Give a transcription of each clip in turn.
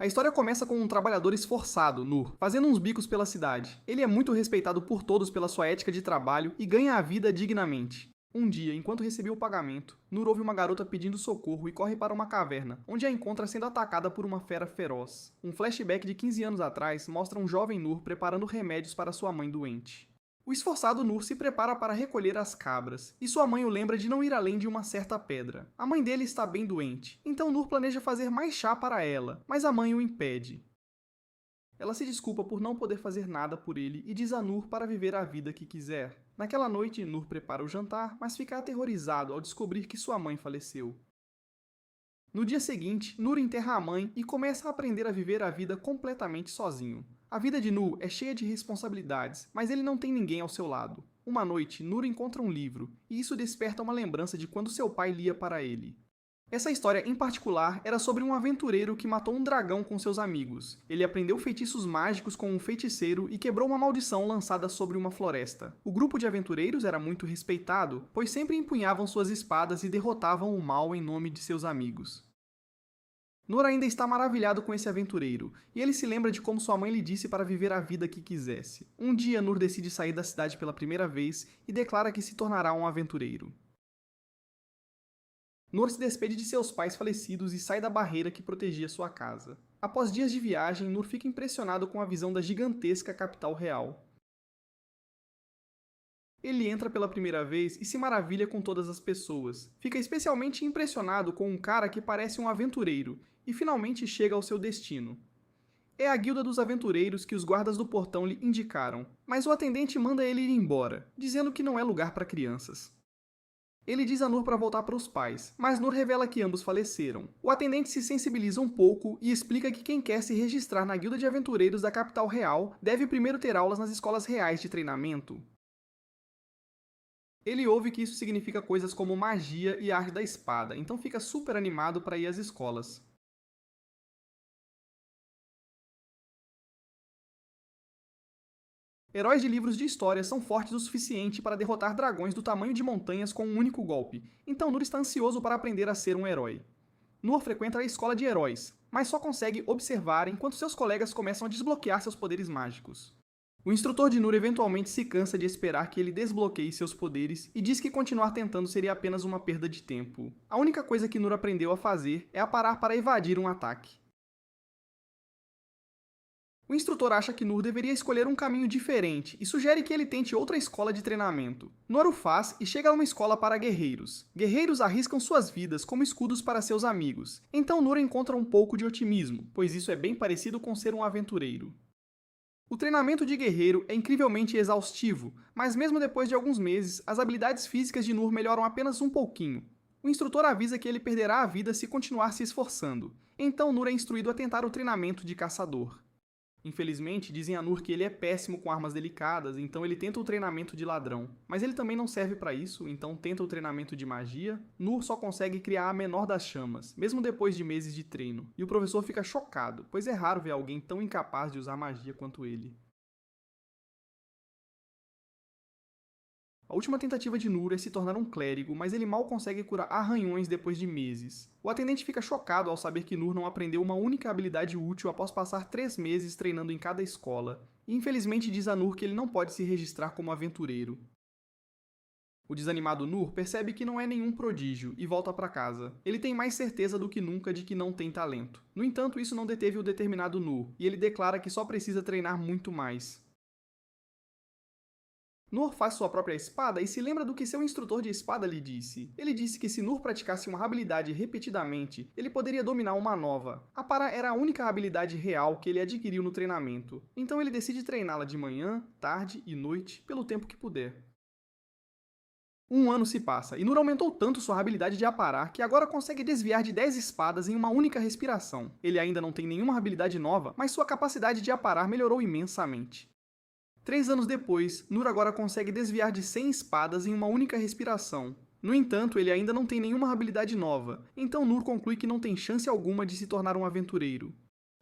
A história começa com um trabalhador esforçado, Nur, fazendo uns bicos pela cidade. Ele é muito respeitado por todos pela sua ética de trabalho e ganha a vida dignamente. Um dia, enquanto recebia o pagamento, Nur ouve uma garota pedindo socorro e corre para uma caverna, onde a encontra sendo atacada por uma fera feroz. Um flashback de 15 anos atrás mostra um jovem Nur preparando remédios para sua mãe doente. O esforçado Nur se prepara para recolher as cabras, e sua mãe o lembra de não ir além de uma certa pedra. A mãe dele está bem doente, então Nur planeja fazer mais chá para ela, mas a mãe o impede. Ela se desculpa por não poder fazer nada por ele e diz a Nur para viver a vida que quiser. Naquela noite, Nur prepara o jantar, mas fica aterrorizado ao descobrir que sua mãe faleceu. No dia seguinte, Nur enterra a mãe e começa a aprender a viver a vida completamente sozinho. A vida de Nur é cheia de responsabilidades, mas ele não tem ninguém ao seu lado. Uma noite, Nur encontra um livro, e isso desperta uma lembrança de quando seu pai lia para ele. Essa história, em particular, era sobre um aventureiro que matou um dragão com seus amigos. Ele aprendeu feitiços mágicos com um feiticeiro e quebrou uma maldição lançada sobre uma floresta. O grupo de aventureiros era muito respeitado, pois sempre empunhavam suas espadas e derrotavam o mal em nome de seus amigos. Nur ainda está maravilhado com esse aventureiro, e ele se lembra de como sua mãe lhe disse para viver a vida que quisesse. Um dia, Nur decide sair da cidade pela primeira vez e declara que se tornará um aventureiro. Nur se despede de seus pais falecidos e sai da barreira que protegia sua casa. Após dias de viagem, Nur fica impressionado com a visão da gigantesca capital real. Ele entra pela primeira vez e se maravilha com todas as pessoas. Fica especialmente impressionado com um cara que parece um aventureiro e finalmente chega ao seu destino. É a guilda dos aventureiros que os guardas do portão lhe indicaram, mas o atendente manda ele ir embora, dizendo que não é lugar para crianças. Ele diz a Nur para voltar para os pais, mas Nur revela que ambos faleceram. O atendente se sensibiliza um pouco e explica que quem quer se registrar na guilda de aventureiros da capital real deve primeiro ter aulas nas escolas reais de treinamento. Ele ouve que isso significa coisas como magia e arte da espada, então fica super animado para ir às escolas. Heróis de livros de história são fortes o suficiente para derrotar dragões do tamanho de montanhas com um único golpe, então Nur está ansioso para aprender a ser um herói. Nur frequenta a escola de heróis, mas só consegue observar enquanto seus colegas começam a desbloquear seus poderes mágicos. O instrutor de Nur eventualmente se cansa de esperar que ele desbloqueie seus poderes e diz que continuar tentando seria apenas uma perda de tempo. A única coisa que Nur aprendeu a fazer é a parar para evadir um ataque. O instrutor acha que Nur deveria escolher um caminho diferente e sugere que ele tente outra escola de treinamento. Nur o faz e chega a uma escola para guerreiros. Guerreiros arriscam suas vidas como escudos para seus amigos. Então Nur encontra um pouco de otimismo, pois isso é bem parecido com ser um aventureiro. O treinamento de guerreiro é incrivelmente exaustivo, mas mesmo depois de alguns meses, as habilidades físicas de Nur melhoram apenas um pouquinho. O instrutor avisa que ele perderá a vida se continuar se esforçando. Então Nur é instruído a tentar o treinamento de caçador. Infelizmente, dizem a Nur que ele é péssimo com armas delicadas, então ele tenta o treinamento de ladrão. Mas ele também não serve para isso, então tenta o treinamento de magia. Nur só consegue criar a menor das chamas, mesmo depois de meses de treino. E o professor fica chocado, pois é raro ver alguém tão incapaz de usar magia quanto ele. A última tentativa de Nur é se tornar um clérigo, mas ele mal consegue curar arranhões depois de meses. O atendente fica chocado ao saber que Nur não aprendeu uma única habilidade útil após passar 3 meses treinando em cada escola, e infelizmente diz a Nur que ele não pode se registrar como aventureiro. O desanimado Nur percebe que não é nenhum prodígio e volta para casa. Ele tem mais certeza do que nunca de que não tem talento. No entanto, isso não deteve o determinado Nur, e ele declara que só precisa treinar muito mais. Nur faz sua própria espada e se lembra do que seu instrutor de espada lhe disse. Ele disse que se Nur praticasse uma habilidade repetidamente, ele poderia dominar uma nova. A Para era a única habilidade real que ele adquiriu no treinamento, então ele decide treiná-la de manhã, tarde e noite, pelo tempo que puder. Um ano se passa, e Nur aumentou tanto sua habilidade de aparar que agora consegue desviar de 10 espadas em uma única respiração. Ele ainda não tem nenhuma habilidade nova, mas sua capacidade de aparar melhorou imensamente. 3 anos depois, Nur agora consegue desviar de 100 espadas em uma única respiração. No entanto, ele ainda não tem nenhuma habilidade nova, então Nur conclui que não tem chance alguma de se tornar um aventureiro.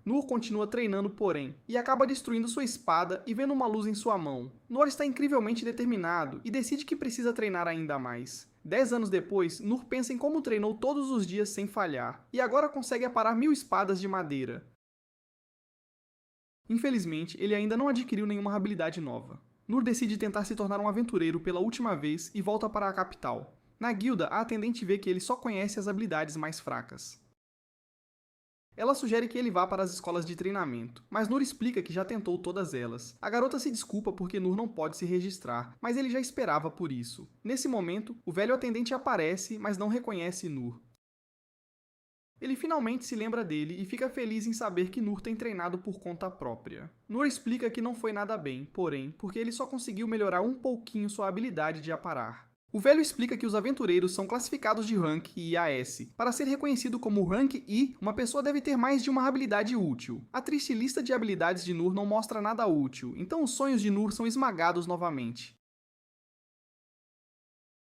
Nur continua treinando, porém, e acaba destruindo sua espada e vendo uma luz em sua mão. Nur está incrivelmente determinado e decide que precisa treinar ainda mais. 10 anos depois, Nur pensa em como treinou todos os dias sem falhar, e agora consegue aparar 1000 espadas de madeira. Infelizmente, ele ainda não adquiriu nenhuma habilidade nova. Nur decide tentar se tornar um aventureiro pela última vez e volta para a capital. Na guilda, a atendente vê que ele só conhece as habilidades mais fracas. Ela sugere que ele vá para as escolas de treinamento, mas Nur explica que já tentou todas elas. A garota se desculpa porque Nur não pode se registrar, mas ele já esperava por isso. Nesse momento, o velho atendente aparece, mas não reconhece Nur. Ele finalmente se lembra dele e fica feliz em saber que Nur tem treinado por conta própria. Nur explica que não foi nada bem, porém, porque ele só conseguiu melhorar um pouquinho sua habilidade de aparar. O velho explica que os aventureiros são classificados de rank I a S. Para ser reconhecido como rank I, uma pessoa deve ter mais de uma habilidade útil. A triste lista de habilidades de Nur não mostra nada útil, então os sonhos de Nur são esmagados novamente.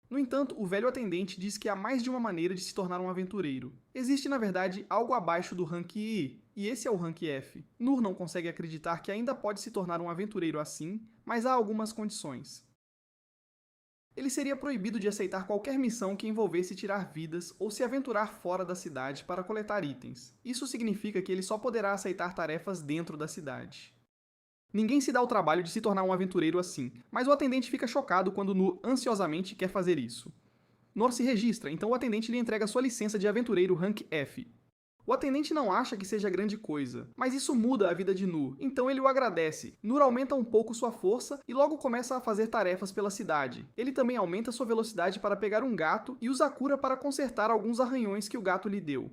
No entanto, o velho atendente diz que há mais de uma maneira de se tornar um aventureiro. Existe, na verdade, algo abaixo do rank I, e esse é o rank F. Nur não consegue acreditar que ainda pode se tornar um aventureiro assim, mas há algumas condições. Ele seria proibido de aceitar qualquer missão que envolvesse tirar vidas ou se aventurar fora da cidade para coletar itens. Isso significa que ele só poderá aceitar tarefas dentro da cidade. Ninguém se dá o trabalho de se tornar um aventureiro assim, mas o atendente fica chocado quando Nur ansiosamente quer fazer isso. Nur se registra, então o atendente lhe entrega sua licença de aventureiro rank F. O atendente não acha que seja grande coisa, mas isso muda a vida de Nur, então ele o agradece. Nur aumenta um pouco sua força e logo começa a fazer tarefas pela cidade. Ele também aumenta sua velocidade para pegar um gato e usa a cura para consertar alguns arranhões que o gato lhe deu.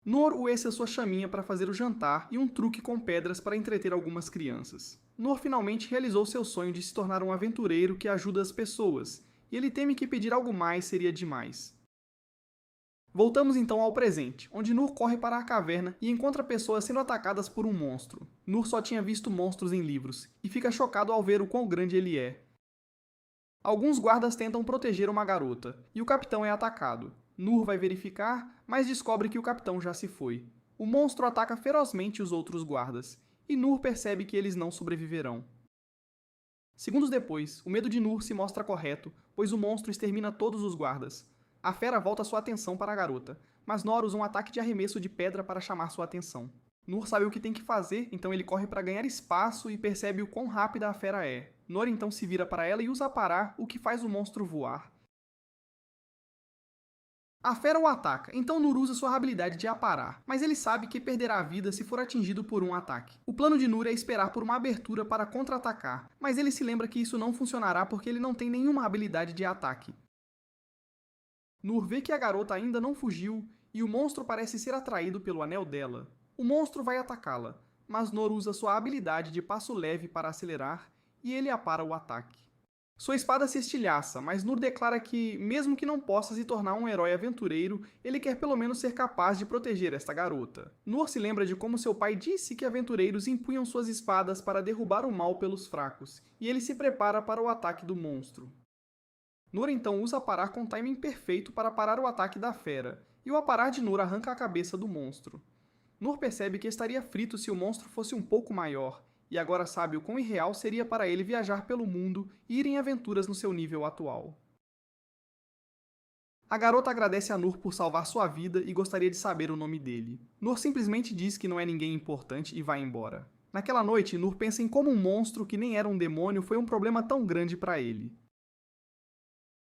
Nur usa sua chaminha para fazer o jantar e um truque com pedras para entreter algumas crianças. Nur finalmente realizou seu sonho de se tornar um aventureiro que ajuda as pessoas, e ele teme que pedir algo mais seria demais. Voltamos então ao presente, onde Nur corre para a caverna e encontra pessoas sendo atacadas por um monstro. Nur só tinha visto monstros em livros, e fica chocado ao ver o quão grande ele é. Alguns guardas tentam proteger uma garota, e o capitão é atacado. Nur vai verificar, mas descobre que o capitão já se foi. O monstro ataca ferozmente os outros guardas, e Nur percebe que eles não sobreviverão. Segundos depois, o medo de Nur se mostra correto, pois o monstro extermina todos os guardas. A fera volta sua atenção para a garota, mas Nur usa um ataque de arremesso de pedra para chamar sua atenção. Nur sabe o que tem que fazer, então ele corre para ganhar espaço e percebe o quão rápida a fera é. Nur então se vira para ela e usa aparar, o que faz o monstro voar. A fera o ataca, então Nur usa sua habilidade de aparar, mas ele sabe que perderá a vida se for atingido por um ataque. O plano de Nur é esperar por uma abertura para contra-atacar, mas ele se lembra que isso não funcionará porque ele não tem nenhuma habilidade de ataque. Nur vê que a garota ainda não fugiu e o monstro parece ser atraído pelo anel dela. O monstro vai atacá-la, mas Nur usa sua habilidade de passo leve para acelerar e ele apara o ataque. Sua espada se estilhaça, mas Nur declara que, mesmo que não possa se tornar um herói aventureiro, ele quer pelo menos ser capaz de proteger esta garota. Nur se lembra de como seu pai disse que aventureiros empunham suas espadas para derrubar o mal pelos fracos, e ele se prepara para o ataque do monstro. Nur então usa aparar com timing perfeito para parar o ataque da fera, e o aparar de Nur arranca a cabeça do monstro. Nur percebe que estaria frito se o monstro fosse um pouco maior, e agora sabe o quão irreal seria para ele viajar pelo mundo e ir em aventuras no seu nível atual. A garota agradece a Nur por salvar sua vida e gostaria de saber o nome dele. Nur simplesmente diz que não é ninguém importante e vai embora. Naquela noite, Nur pensa em como um monstro que nem era um demônio foi um problema tão grande para ele.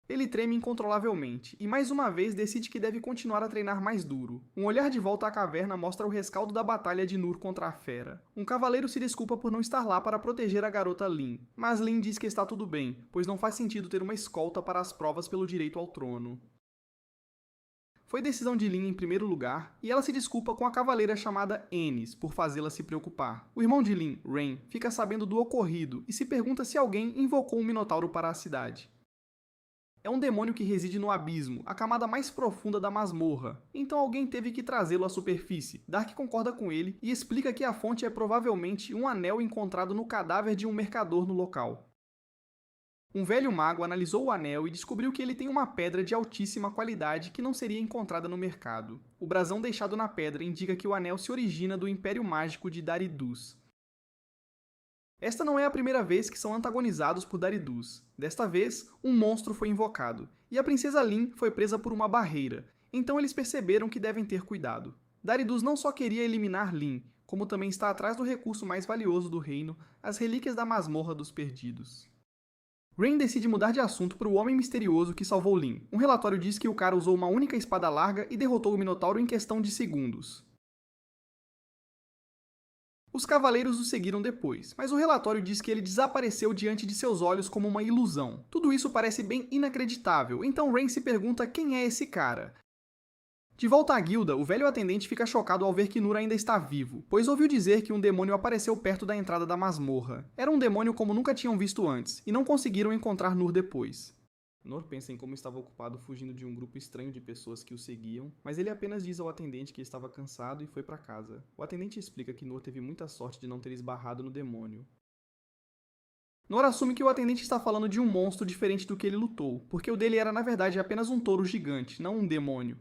Ele treme incontrolavelmente, e mais uma vez decide que deve continuar a treinar mais duro. Um olhar de volta à caverna mostra o rescaldo da batalha de Nur contra a fera. Um cavaleiro se desculpa por não estar lá para proteger a garota Lin, mas Lin diz que está tudo bem, pois não faz sentido ter uma escolta para as provas pelo direito ao trono. Foi decisão de Lin em primeiro lugar, e ela se desculpa com a cavaleira chamada Ennis por fazê-la se preocupar. O irmão de Lin, Rain, fica sabendo do ocorrido e se pergunta se alguém invocou um minotauro para a cidade. É um demônio que reside no abismo, a camada mais profunda da masmorra, então alguém teve que trazê-lo à superfície. Dark concorda com ele e explica que a fonte é provavelmente um anel encontrado no cadáver de um mercador no local. Um velho mago analisou o anel e descobriu que ele tem uma pedra de altíssima qualidade que não seria encontrada no mercado. O brasão deixado na pedra indica que o anel se origina do Império Mágico de Daridus. Esta não é a primeira vez que são antagonizados por Daridus. Desta vez, um monstro foi invocado, e a princesa Lin foi presa por uma barreira, então eles perceberam que devem ter cuidado. Daridus não só queria eliminar Lin, como também está atrás do recurso mais valioso do reino, as relíquias da masmorra dos perdidos. Rain decide mudar de assunto para o homem misterioso que salvou Lin. Um relatório diz que o cara usou uma única espada larga e derrotou o Minotauro em questão de segundos. Os cavaleiros o seguiram depois, mas o relatório diz que ele desapareceu diante de seus olhos como uma ilusão. Tudo isso parece bem inacreditável, então Rain se pergunta quem é esse cara. De volta à guilda, o velho atendente fica chocado ao ver que Nur ainda está vivo, pois ouviu dizer que um demônio apareceu perto da entrada da masmorra. Era um demônio como nunca tinham visto antes, e não conseguiram encontrar Nur depois. Nur pensa em como estava ocupado fugindo de um grupo estranho de pessoas que o seguiam, mas ele apenas diz ao atendente que estava cansado e foi para casa. O atendente explica que Nur teve muita sorte de não ter esbarrado no demônio. Nur assume que o atendente está falando de um monstro diferente do que ele lutou, porque o dele era na verdade apenas um touro gigante, não um demônio.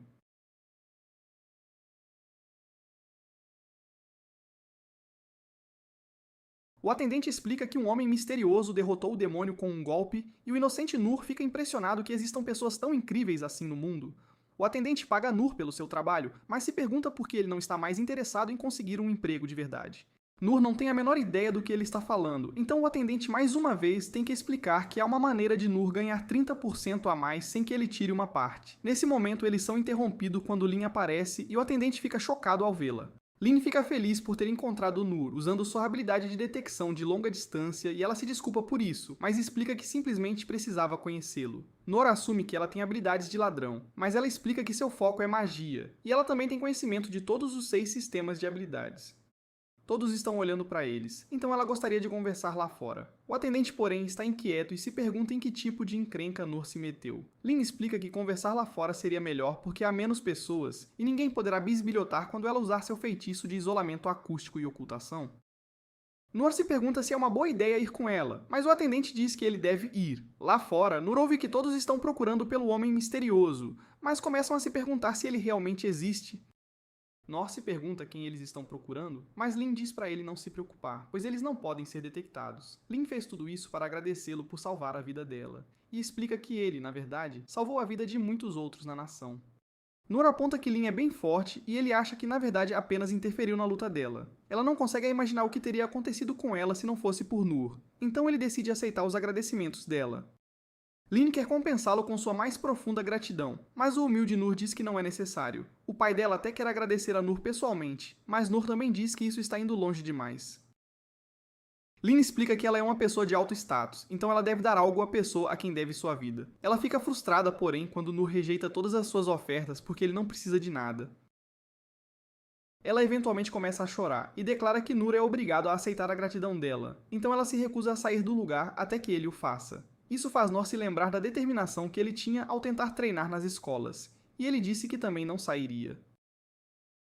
O atendente explica que um homem misterioso derrotou o demônio com um golpe, e o inocente Nur fica impressionado que existam pessoas tão incríveis assim no mundo. O atendente paga Nur pelo seu trabalho, mas se pergunta por que ele não está mais interessado em conseguir um emprego de verdade. Nur não tem a menor ideia do que ele está falando, então o atendente mais uma vez tem que explicar que há uma maneira de Nur ganhar 30% a mais sem que ele tire uma parte. Nesse momento eles são interrompidos quando Lin aparece e o atendente fica chocado ao vê-la. Lin fica feliz por ter encontrado Nur usando sua habilidade de detecção de longa distância e ela se desculpa por isso, mas explica que simplesmente precisava conhecê-lo. Nur assume que ela tem habilidades de ladrão, mas ela explica que seu foco é magia, e ela também tem conhecimento de todos os 6 sistemas de habilidades. Todos estão olhando para eles, então ela gostaria de conversar lá fora. O atendente, porém, está inquieto e se pergunta em que tipo de encrenca Nur se meteu. Lin explica que conversar lá fora seria melhor porque há menos pessoas e ninguém poderá bisbilhotar quando ela usar seu feitiço de isolamento acústico e ocultação. Nur se pergunta se é uma boa ideia ir com ela, mas o atendente diz que ele deve ir. Lá fora, Nur ouve que todos estão procurando pelo homem misterioso, mas começam a se perguntar se ele realmente existe. Nor se pergunta quem eles estão procurando, mas Lin diz para ele não se preocupar, pois eles não podem ser detectados. Lin fez tudo isso para agradecê-lo por salvar a vida dela, e explica que ele, na verdade, salvou a vida de muitos outros na nação. Nur aponta que Lin é bem forte e ele acha que na verdade apenas interferiu na luta dela. Ela não consegue imaginar o que teria acontecido com ela se não fosse por Nur, então ele decide aceitar os agradecimentos dela. Lin quer compensá-lo com sua mais profunda gratidão, mas o humilde Nur diz que não é necessário. O pai dela até quer agradecer a Nur pessoalmente, mas Nur também diz que isso está indo longe demais. Lin explica que ela é uma pessoa de alto status, então ela deve dar algo à pessoa a quem deve sua vida. Ela fica frustrada, porém, quando Nur rejeita todas as suas ofertas porque ele não precisa de nada. Ela eventualmente começa a chorar e declara que Nur é obrigado a aceitar a gratidão dela, então ela se recusa a sair do lugar até que ele o faça. Isso faz Nur se lembrar da determinação que ele tinha ao tentar treinar nas escolas, e ele disse que também não sairia.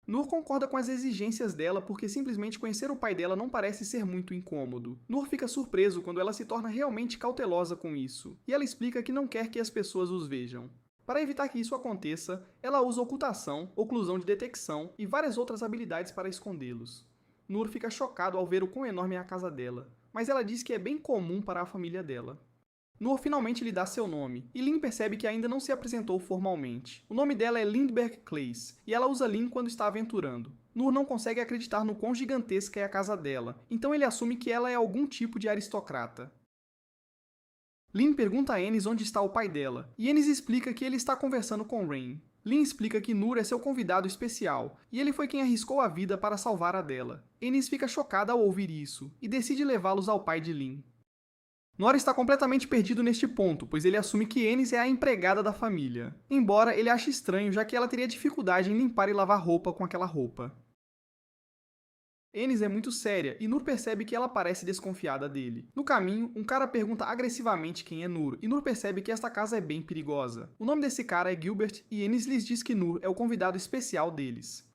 Nur concorda com as exigências dela porque simplesmente conhecer o pai dela não parece ser muito incômodo. Nur fica surpreso quando ela se torna realmente cautelosa com isso, e ela explica que não quer que as pessoas os vejam. Para evitar que isso aconteça, ela usa ocultação, oclusão de detecção e várias outras habilidades para escondê-los. Nur fica chocado ao ver o quão enorme é a casa dela, mas ela diz que é bem comum para a família dela. Nur finalmente lhe dá seu nome, e Lin percebe que ainda não se apresentou formalmente. O nome dela é Lindbergh Clays, e ela usa Lin quando está aventurando. Nur não consegue acreditar no quão gigantesca é a casa dela, então ele assume que ela é algum tipo de aristocrata. Lin pergunta a Ennis onde está o pai dela, e Ennis explica que ele está conversando com Rain. Lin explica que Nur é seu convidado especial, e ele foi quem arriscou a vida para salvar a dela. Ennis fica chocada ao ouvir isso, e decide levá-los ao pai de Lin. Nur está completamente perdido neste ponto, pois ele assume que Ennis é a empregada da família. Embora ele ache estranho, já que ela teria dificuldade em limpar e lavar roupa com aquela roupa. Ennis é muito séria e Nur percebe que ela parece desconfiada dele. No caminho, um cara pergunta agressivamente quem é Nur, e Nur percebe que esta casa é bem perigosa. O nome desse cara é Gilbert e Ennis lhes diz que Nur é o convidado especial deles.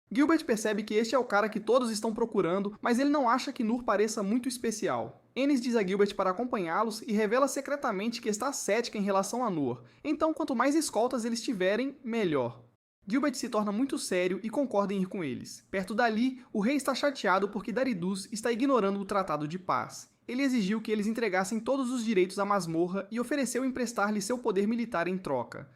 Gilbert percebe que este é o cara que todos estão procurando, mas ele não acha que Nur pareça muito especial. Ennis diz a Gilbert para acompanhá-los e revela secretamente que está cética em relação a Nur, então quanto mais escoltas eles tiverem, melhor. Gilbert se torna muito sério e concorda em ir com eles. Perto dali, o rei está chateado porque Daridus está ignorando o tratado de paz. Ele exigiu que eles entregassem todos os direitos à masmorra e ofereceu emprestar-lhe seu poder militar em troca.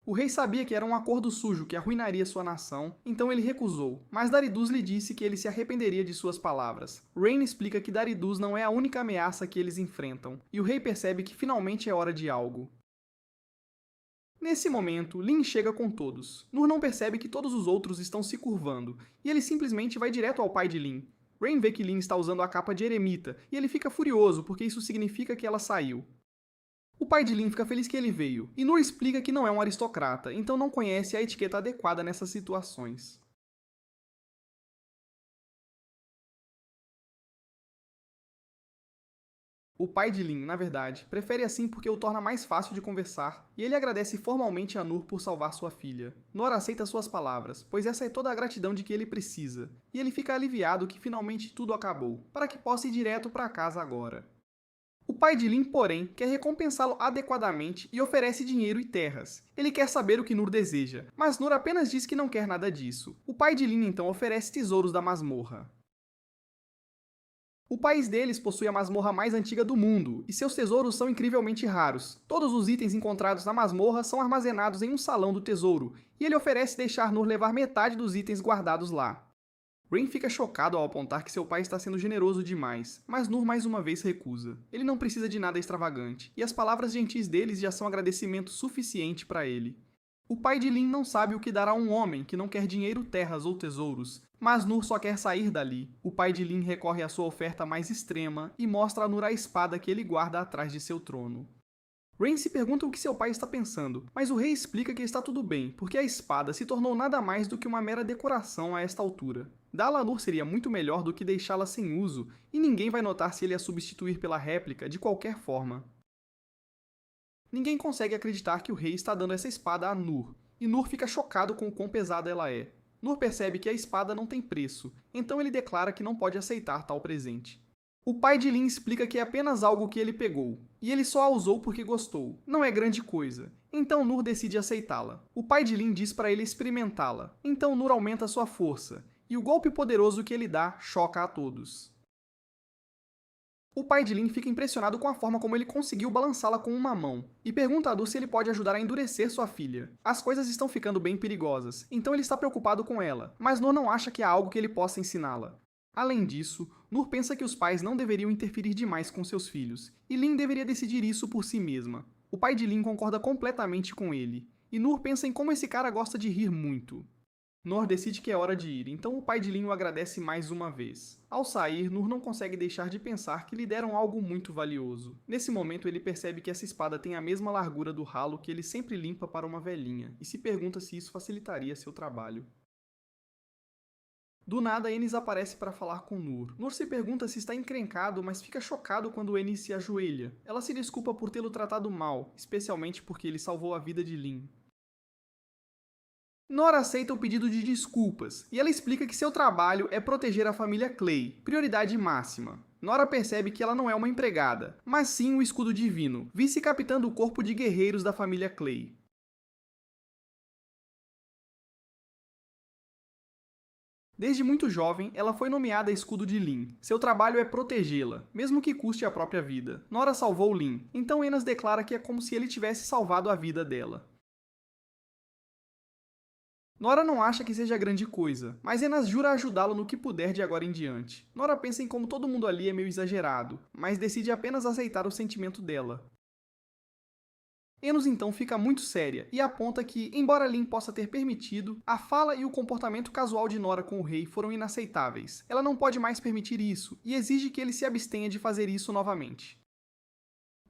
O rei sabia que era um acordo sujo que arruinaria sua nação, então ele recusou, mas Daridus lhe disse que ele se arrependeria de suas palavras. Rain explica que Daridus não é a única ameaça que eles enfrentam, e o rei percebe que finalmente é hora de algo. Nesse momento, Lin chega com todos. Nur não percebe que todos os outros estão se curvando, e ele simplesmente vai direto ao pai de Lin. Rain vê que Lin está usando a capa de eremita, e ele fica furioso porque isso significa que ela saiu. O pai de Lin fica feliz que ele veio, e Nur explica que não é um aristocrata, então não conhece a etiqueta adequada nessas situações. O pai de Lin, na verdade, prefere assim porque o torna mais fácil de conversar, e ele agradece formalmente a Nur por salvar sua filha. Nur aceita suas palavras, pois essa é toda a gratidão de que ele precisa, e ele fica aliviado que finalmente tudo acabou, para que possa ir direto para casa agora. O pai de Lin, porém, quer recompensá-lo adequadamente e oferece dinheiro e terras. Ele quer saber o que Nur deseja, mas Nur apenas diz que não quer nada disso. O pai de Lin então oferece tesouros da masmorra. O país deles possui a masmorra mais antiga do mundo, e seus tesouros são incrivelmente raros. Todos os itens encontrados na masmorra são armazenados em um salão do tesouro, e ele oferece deixar Nur levar metade dos itens guardados lá. Rain fica chocado ao apontar que seu pai está sendo generoso demais, mas Nur mais uma vez recusa. Ele não precisa de nada extravagante, e as palavras gentis deles já são agradecimento suficiente para ele. O pai de Lin não sabe o que dar a um homem que não quer dinheiro, terras ou tesouros, mas Nur só quer sair dali. O pai de Lin recorre à sua oferta mais extrema e mostra a Nur a espada que ele guarda atrás de seu trono. Rain se pergunta o que seu pai está pensando, mas o rei explica que está tudo bem, porque a espada se tornou nada mais do que uma mera decoração a esta altura. Dá-la a Nur seria muito melhor do que deixá-la sem uso, e ninguém vai notar se ele a substituir pela réplica de qualquer forma. Ninguém consegue acreditar que o rei está dando essa espada a Nur, e Nur fica chocado com o quão pesada ela é. Nur percebe que a espada não tem preço, então ele declara que não pode aceitar tal presente. O pai de Lin explica que é apenas algo que ele pegou, e ele só a usou porque gostou. Não é grande coisa. Então Nur decide aceitá-la. O pai de Lin diz para ele experimentá-la. Então Nur aumenta sua força, e o golpe poderoso que ele dá choca a todos. O pai de Lin fica impressionado com a forma como ele conseguiu balançá-la com uma mão, e pergunta a Nur se ele pode ajudar a endurecer sua filha. As coisas estão ficando bem perigosas, então ele está preocupado com ela, mas Nur não acha que há algo que ele possa ensiná-la. Além disso, Nur pensa que os pais não deveriam interferir demais com seus filhos, e Lin deveria decidir isso por si mesma. O pai de Lin concorda completamente com ele, e Nur pensa em como esse cara gosta de rir muito. Nur decide que é hora de ir, então o pai de Lin o agradece mais uma vez. Ao sair, Nur não consegue deixar de pensar que lhe deram algo muito valioso. Nesse momento, ele percebe que essa espada tem a mesma largura do ralo que ele sempre limpa para uma velhinha, e se pergunta se isso facilitaria seu trabalho. Do nada, Ennis aparece para falar com Nur. Nur se pergunta se está encrencado, mas fica chocado quando Ennis se ajoelha. Ela se desculpa por tê-lo tratado mal, especialmente porque ele salvou a vida de Lin. Nora aceita o pedido de desculpas, e ela explica que seu trabalho é proteger a família Clay, prioridade máxima. Nora percebe que ela não é uma empregada, mas sim o escudo divino, vice-capitã do corpo de guerreiros da família Clay. Desde muito jovem, ela foi nomeada escudo de Lin. Seu trabalho é protegê-la, mesmo que custe a própria vida. Nora salvou Lin, então Enas declara que é como se ele tivesse salvado a vida dela. Nora não acha que seja grande coisa, mas Enas jura ajudá-lo no que puder de agora em diante. Nora pensa em como todo mundo ali é meio exagerado, mas decide apenas aceitar o sentimento dela. Enos então fica muito séria e aponta que, embora Lin possa ter permitido, a fala e o comportamento casual de Nora com o rei foram inaceitáveis. Ela não pode mais permitir isso e exige que ele se abstenha de fazer isso novamente.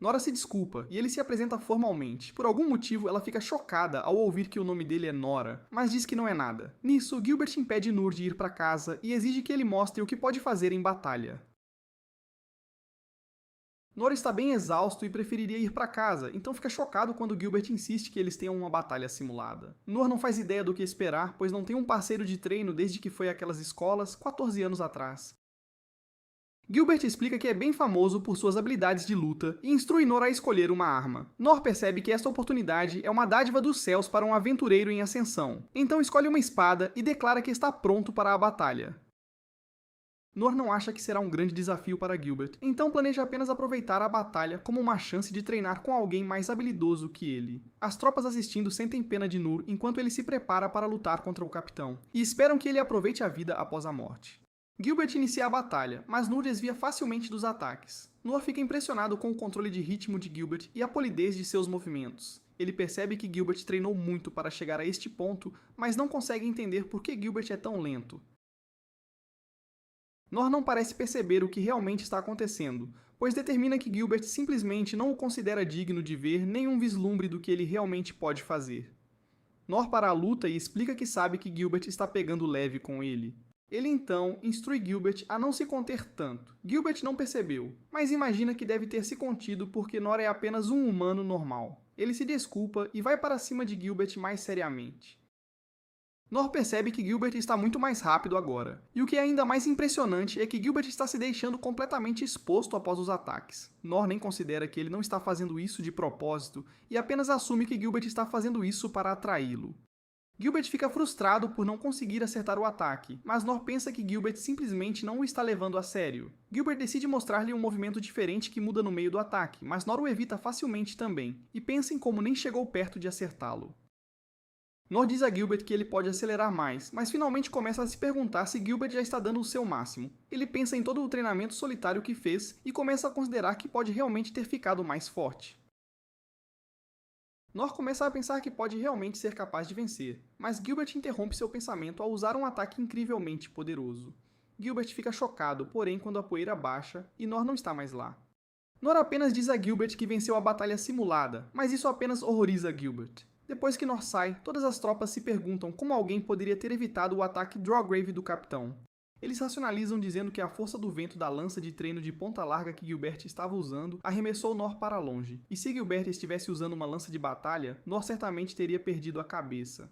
Nora se desculpa, e ele se apresenta formalmente. Por algum motivo, ela fica chocada ao ouvir que o nome dele é Nora, mas diz que não é nada. Nisso, Gilbert impede Nur de ir para casa e exige que ele mostre o que pode fazer em batalha. Nora está bem exausto e preferiria ir para casa, então fica chocado quando Gilbert insiste que eles tenham uma batalha simulada. Nora não faz ideia do que esperar, pois não tem um parceiro de treino desde que foi àquelas escolas 14 anos atrás. Gilbert explica que é bem famoso por suas habilidades de luta e instrui Nora a escolher uma arma. Nor percebe que esta oportunidade é uma dádiva dos céus para um aventureiro em ascensão, então escolhe uma espada e declara que está pronto para a batalha. Noor não acha que será um grande desafio para Gilbert, então planeja apenas aproveitar a batalha como uma chance de treinar com alguém mais habilidoso que ele. As tropas assistindo sentem pena de Noor enquanto ele se prepara para lutar contra o capitão, e esperam que ele aproveite a vida após a morte. Gilbert inicia a batalha, mas Noor desvia facilmente dos ataques. Noor fica impressionado com o controle de ritmo de Gilbert e a polidez de seus movimentos. Ele percebe que Gilbert treinou muito para chegar a este ponto, mas não consegue entender por que Gilbert é tão lento. Noor não parece perceber o que realmente está acontecendo, pois determina que Gilbert simplesmente não o considera digno de ver nenhum vislumbre do que ele realmente pode fazer. Noor para a luta e explica que sabe que Gilbert está pegando leve com ele. Ele então instrui Gilbert a não se conter tanto. Gilbert não percebeu, mas imagina que deve ter se contido porque Noor é apenas um humano normal. Ele se desculpa e vai para cima de Gilbert mais seriamente. Noor percebe que Gilbert está muito mais rápido agora, e o que é ainda mais impressionante é que Gilbert está se deixando completamente exposto após os ataques. Noor nem considera que ele não está fazendo isso de propósito e apenas assume que Gilbert está fazendo isso para atraí-lo. Gilbert fica frustrado por não conseguir acertar o ataque, mas Noor pensa que Gilbert simplesmente não o está levando a sério. Gilbert decide mostrar-lhe um movimento diferente que muda no meio do ataque, mas Noor o evita facilmente também, e pensa em como nem chegou perto de acertá-lo. Noor diz a Gilbert que ele pode acelerar mais, mas finalmente começa a se perguntar se Gilbert já está dando o seu máximo. Ele pensa em todo o treinamento solitário que fez e começa a considerar que pode realmente ter ficado mais forte. Noor começa a pensar que pode realmente ser capaz de vencer, mas Gilbert interrompe seu pensamento ao usar um ataque incrivelmente poderoso. Gilbert fica chocado, porém, quando a poeira baixa e Noor não está mais lá. Noor apenas diz a Gilbert que venceu a batalha simulada, mas isso apenas horroriza Gilbert. Depois que Noor sai, todas as tropas se perguntam como alguém poderia ter evitado o ataque Drawgrave do capitão. Eles racionalizam dizendo que a força do vento da lança de treino de ponta larga que Gilbert estava usando arremessou Noor para longe, e se Gilbert estivesse usando uma lança de batalha, Noor certamente teria perdido a cabeça.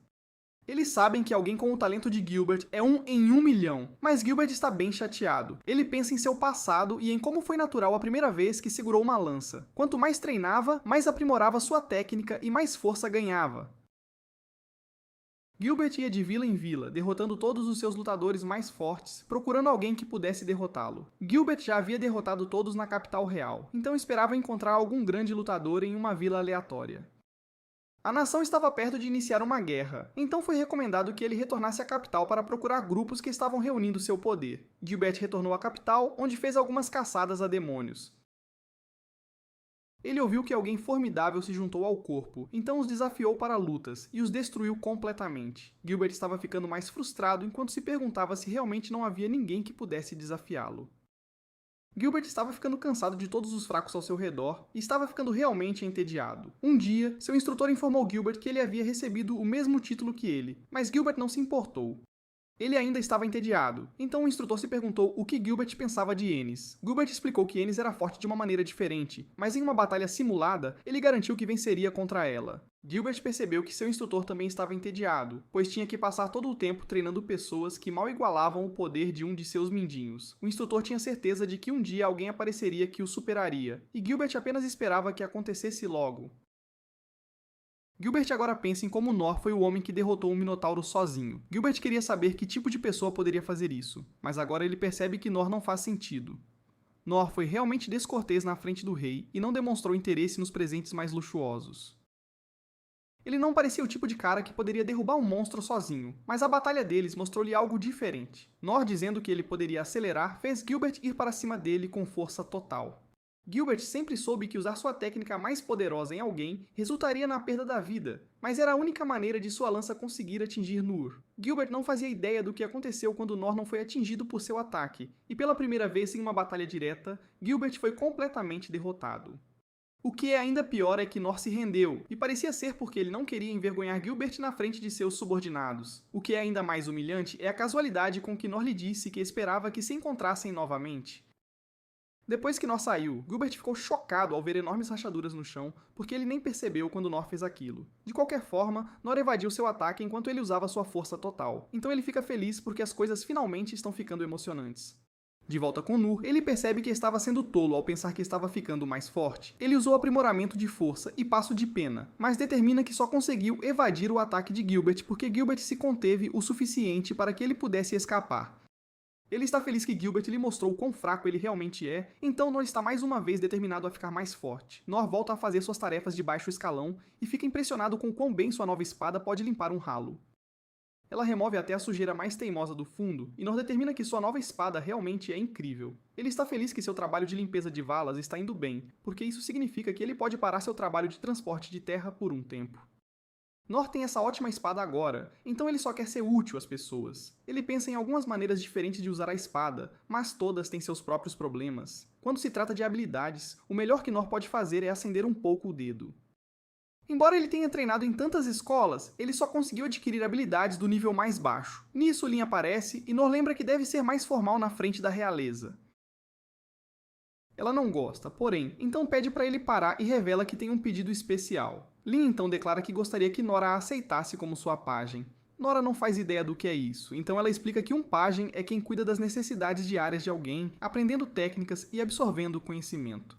Eles sabem que alguém com o talento de Gilbert é 1 em 1 milhão, mas Gilbert está bem chateado. Ele pensa em seu passado e em como foi natural a primeira vez que segurou uma lança. Quanto mais treinava, mais aprimorava sua técnica e mais força ganhava. Gilbert ia de vila em vila, derrotando todos os seus lutadores mais fortes, procurando alguém que pudesse derrotá-lo. Gilbert já havia derrotado todos na capital real, então esperava encontrar algum grande lutador em uma vila aleatória. A nação estava perto de iniciar uma guerra, então foi recomendado que ele retornasse à capital para procurar grupos que estavam reunindo seu poder. Gilbert retornou à capital, onde fez algumas caçadas a demônios. Ele ouviu que alguém formidável se juntou ao corpo, então os desafiou para lutas e os destruiu completamente. Gilbert estava ficando mais frustrado enquanto se perguntava se realmente não havia ninguém que pudesse desafiá-lo. Gilbert estava ficando cansado de todos os fracos ao seu redor e estava ficando realmente entediado. Um dia, seu instrutor informou Gilbert que ele havia recebido o mesmo título que ele, mas Gilbert não se importou. Ele ainda estava entediado, então o instrutor se perguntou o que Gilbert pensava de Ennis. Gilbert explicou que Ennis era forte de uma maneira diferente, mas em uma batalha simulada, ele garantiu que venceria contra ela. Gilbert percebeu que seu instrutor também estava entediado, pois tinha que passar todo o tempo treinando pessoas que mal igualavam o poder de um de seus mindinhos. O instrutor tinha certeza de que um dia alguém apareceria que o superaria, e Gilbert apenas esperava que acontecesse logo. Gilbert agora pensa em como Noor foi o homem que derrotou o Minotauro sozinho. Gilbert queria saber que tipo de pessoa poderia fazer isso, mas agora ele percebe que Noor não faz sentido. Noor foi realmente descortês na frente do rei e não demonstrou interesse nos presentes mais luxuosos. Ele não parecia o tipo de cara que poderia derrubar um monstro sozinho, mas a batalha deles mostrou-lhe algo diferente. Noor, dizendo que ele poderia acelerar, fez Gilbert ir para cima dele com força total. Gilbert sempre soube que usar sua técnica mais poderosa em alguém resultaria na perda da vida, mas era a única maneira de sua lança conseguir atingir Noor. Gilbert não fazia ideia do que aconteceu quando Noor não foi atingido por seu ataque, e pela primeira vez em uma batalha direta, Gilbert foi completamente derrotado. O que é ainda pior é que Noor se rendeu, e parecia ser porque ele não queria envergonhar Gilbert na frente de seus subordinados. O que é ainda mais humilhante é a casualidade com que Noor lhe disse que esperava que se encontrassem novamente. Depois que Noor saiu, Gilbert ficou chocado ao ver enormes rachaduras no chão, porque ele nem percebeu quando Noor fez aquilo. De qualquer forma, Noor evadiu seu ataque enquanto ele usava sua força total, então ele fica feliz porque as coisas finalmente estão ficando emocionantes. De volta com Noor, ele percebe que estava sendo tolo ao pensar que estava ficando mais forte. Ele usou aprimoramento de força e passo de pena, mas determina que só conseguiu evadir o ataque de Gilbert porque Gilbert se conteve o suficiente para que ele pudesse escapar. Ele está feliz que Gilbert lhe mostrou o quão fraco ele realmente é, então Nor está mais uma vez determinado a ficar mais forte. Nor volta a fazer suas tarefas de baixo escalão e fica impressionado com quão bem sua nova espada pode limpar um ralo. Ela remove até a sujeira mais teimosa do fundo, e Nor determina que sua nova espada realmente é incrível. Ele está feliz que seu trabalho de limpeza de valas está indo bem, porque isso significa que ele pode parar seu trabalho de transporte de terra por um tempo. Nor tem essa ótima espada agora, então ele só quer ser útil às pessoas. Ele pensa em algumas maneiras diferentes de usar a espada, mas todas têm seus próprios problemas. Quando se trata de habilidades, o melhor que Nor pode fazer é acender um pouco o dedo. Embora ele tenha treinado em tantas escolas, ele só conseguiu adquirir habilidades do nível mais baixo. Nisso, Lin aparece e Nor lembra que deve ser mais formal na frente da realeza. Ela não gosta, porém, então pede para ele parar e revela que tem um pedido especial. Lin então declara que gostaria que Nora a aceitasse como sua pajem. Nora não faz ideia do que é isso, então ela explica que um pajem é quem cuida das necessidades diárias de alguém, aprendendo técnicas e absorvendo conhecimento.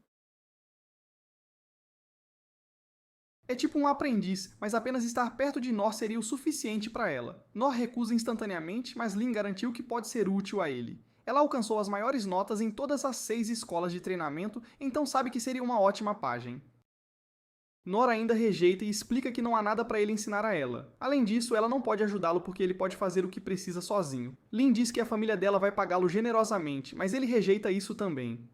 É tipo um aprendiz, mas apenas estar perto de Nor seria o suficiente para ela. Nor recusa instantaneamente, mas Lin garantiu que pode ser útil a ele. Ela alcançou as maiores notas em todas as 6 escolas de treinamento, então sabe que seria uma ótima pajem. Nor ainda rejeita e explica que não há nada para ele ensinar a ela. Além disso, ela não pode ajudá-lo porque ele pode fazer o que precisa sozinho. Lin diz que a família dela vai pagá-lo generosamente, mas ele rejeita isso também.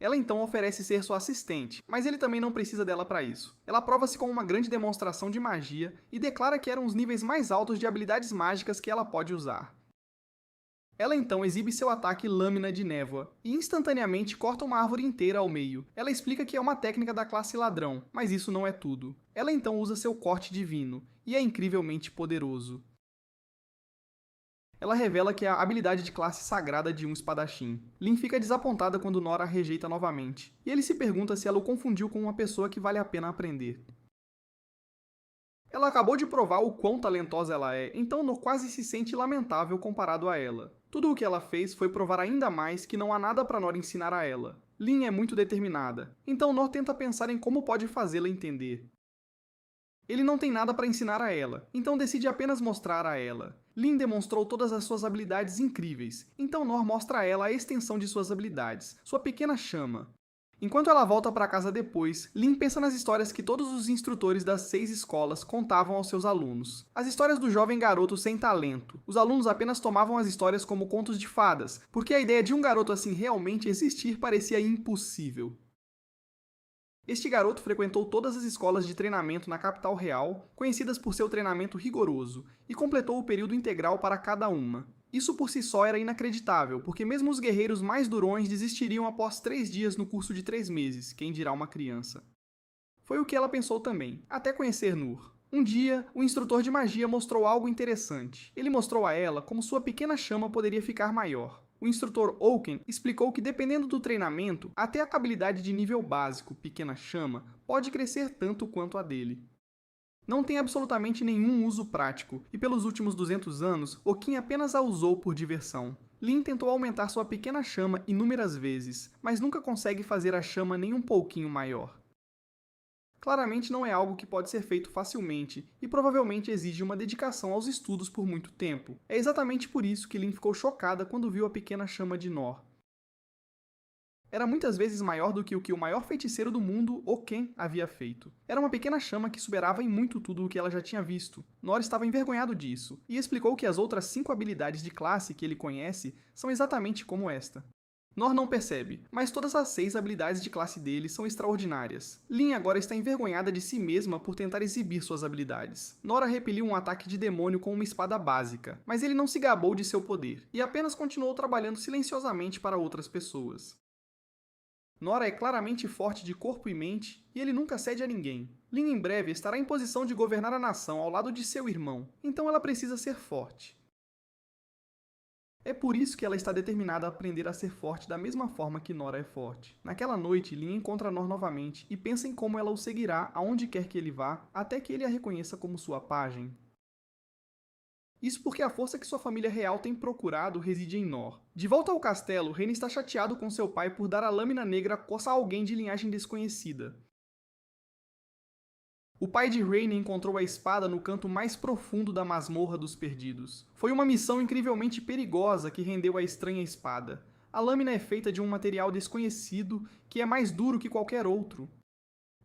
Ela então oferece ser sua assistente, mas ele também não precisa dela para isso. Ela prova-se com uma grande demonstração de magia e declara que eram os níveis mais altos de habilidades mágicas que ela pode usar. Ela então exibe seu ataque Lâmina de Névoa, e instantaneamente corta uma árvore inteira ao meio. Ela explica que é uma técnica da classe Ladrão, mas isso não é tudo. Ela então usa seu corte divino, e é incrivelmente poderoso. Ela revela que é a habilidade de classe sagrada de um espadachim. Lin fica desapontada quando Nora a rejeita novamente, e ele se pergunta se ela o confundiu com uma pessoa que vale a pena aprender. Ela acabou de provar o quão talentosa ela é, então Nor quase se sente lamentável comparado a ela. Tudo o que ela fez foi provar ainda mais que não há nada para Nor ensinar a ela. Lin é muito determinada, então Nor tenta pensar em como pode fazê-la entender. Ele não tem nada para ensinar a ela, então decide apenas mostrar a ela. Lin demonstrou todas as suas habilidades incríveis, então Nor mostra a ela a extensão de suas habilidades, sua pequena chama. Enquanto ela volta para casa depois, Lin pensa nas histórias que todos os instrutores das 6 escolas contavam aos seus alunos. As histórias do jovem garoto sem talento. Os alunos apenas tomavam as histórias como contos de fadas, porque a ideia de um garoto assim realmente existir parecia impossível. Este garoto frequentou todas as escolas de treinamento na capital real, conhecidas por seu treinamento rigoroso, e completou o período integral para cada uma. Isso por si só era inacreditável, porque mesmo os guerreiros mais durões desistiriam após 3 dias no curso de 3 meses, quem dirá uma criança. Foi o que ela pensou também, até conhecer Nur. Um dia, o instrutor de magia mostrou algo interessante. Ele mostrou a ela como sua pequena chama poderia ficar maior. O instrutor Oaken explicou que, dependendo do treinamento, até a habilidade de nível básico, Pequena Chama, pode crescer tanto quanto a dele. Não tem absolutamente nenhum uso prático, e pelos últimos 200 anos, Oaken apenas a usou por diversão. Lin tentou aumentar sua pequena chama inúmeras vezes, mas nunca consegue fazer a chama nem um pouquinho maior. Claramente não é algo que pode ser feito facilmente, e provavelmente exige uma dedicação aos estudos por muito tempo. É exatamente por isso que Lin ficou chocada quando viu a pequena chama de Nor. Era muitas vezes maior do que o maior feiticeiro do mundo, Oaken, havia feito. Era uma pequena chama que superava em muito tudo o que ela já tinha visto. Nor estava envergonhado disso, e explicou que as outras 5 habilidades de classe que ele conhece são exatamente como esta. Nor não percebe, mas todas as 6 habilidades de classe dele são extraordinárias. Lin agora está envergonhada de si mesma por tentar exibir suas habilidades. Nora repeliu um ataque de demônio com uma espada básica, mas ele não se gabou de seu poder, e apenas continuou trabalhando silenciosamente para outras pessoas. Nora é claramente forte de corpo e mente, e ele nunca cede a ninguém. Lin em breve estará em posição de governar a nação ao lado de seu irmão, então ela precisa ser forte. É por isso que ela está determinada a aprender a ser forte da mesma forma que Nora é forte. Naquela noite, Lin encontra Nor novamente e pensa em como ela o seguirá aonde quer que ele vá, até que ele a reconheça como sua pajem. Isso porque a força que sua família real tem procurado reside em Nor. De volta ao castelo, Ren está chateado com seu pai por dar a lâmina negra coça a alguém de linhagem desconhecida. O pai de Raine encontrou a espada no canto mais profundo da masmorra dos perdidos. Foi uma missão incrivelmente perigosa que rendeu a estranha espada. A lâmina é feita de um material desconhecido que é mais duro que qualquer outro.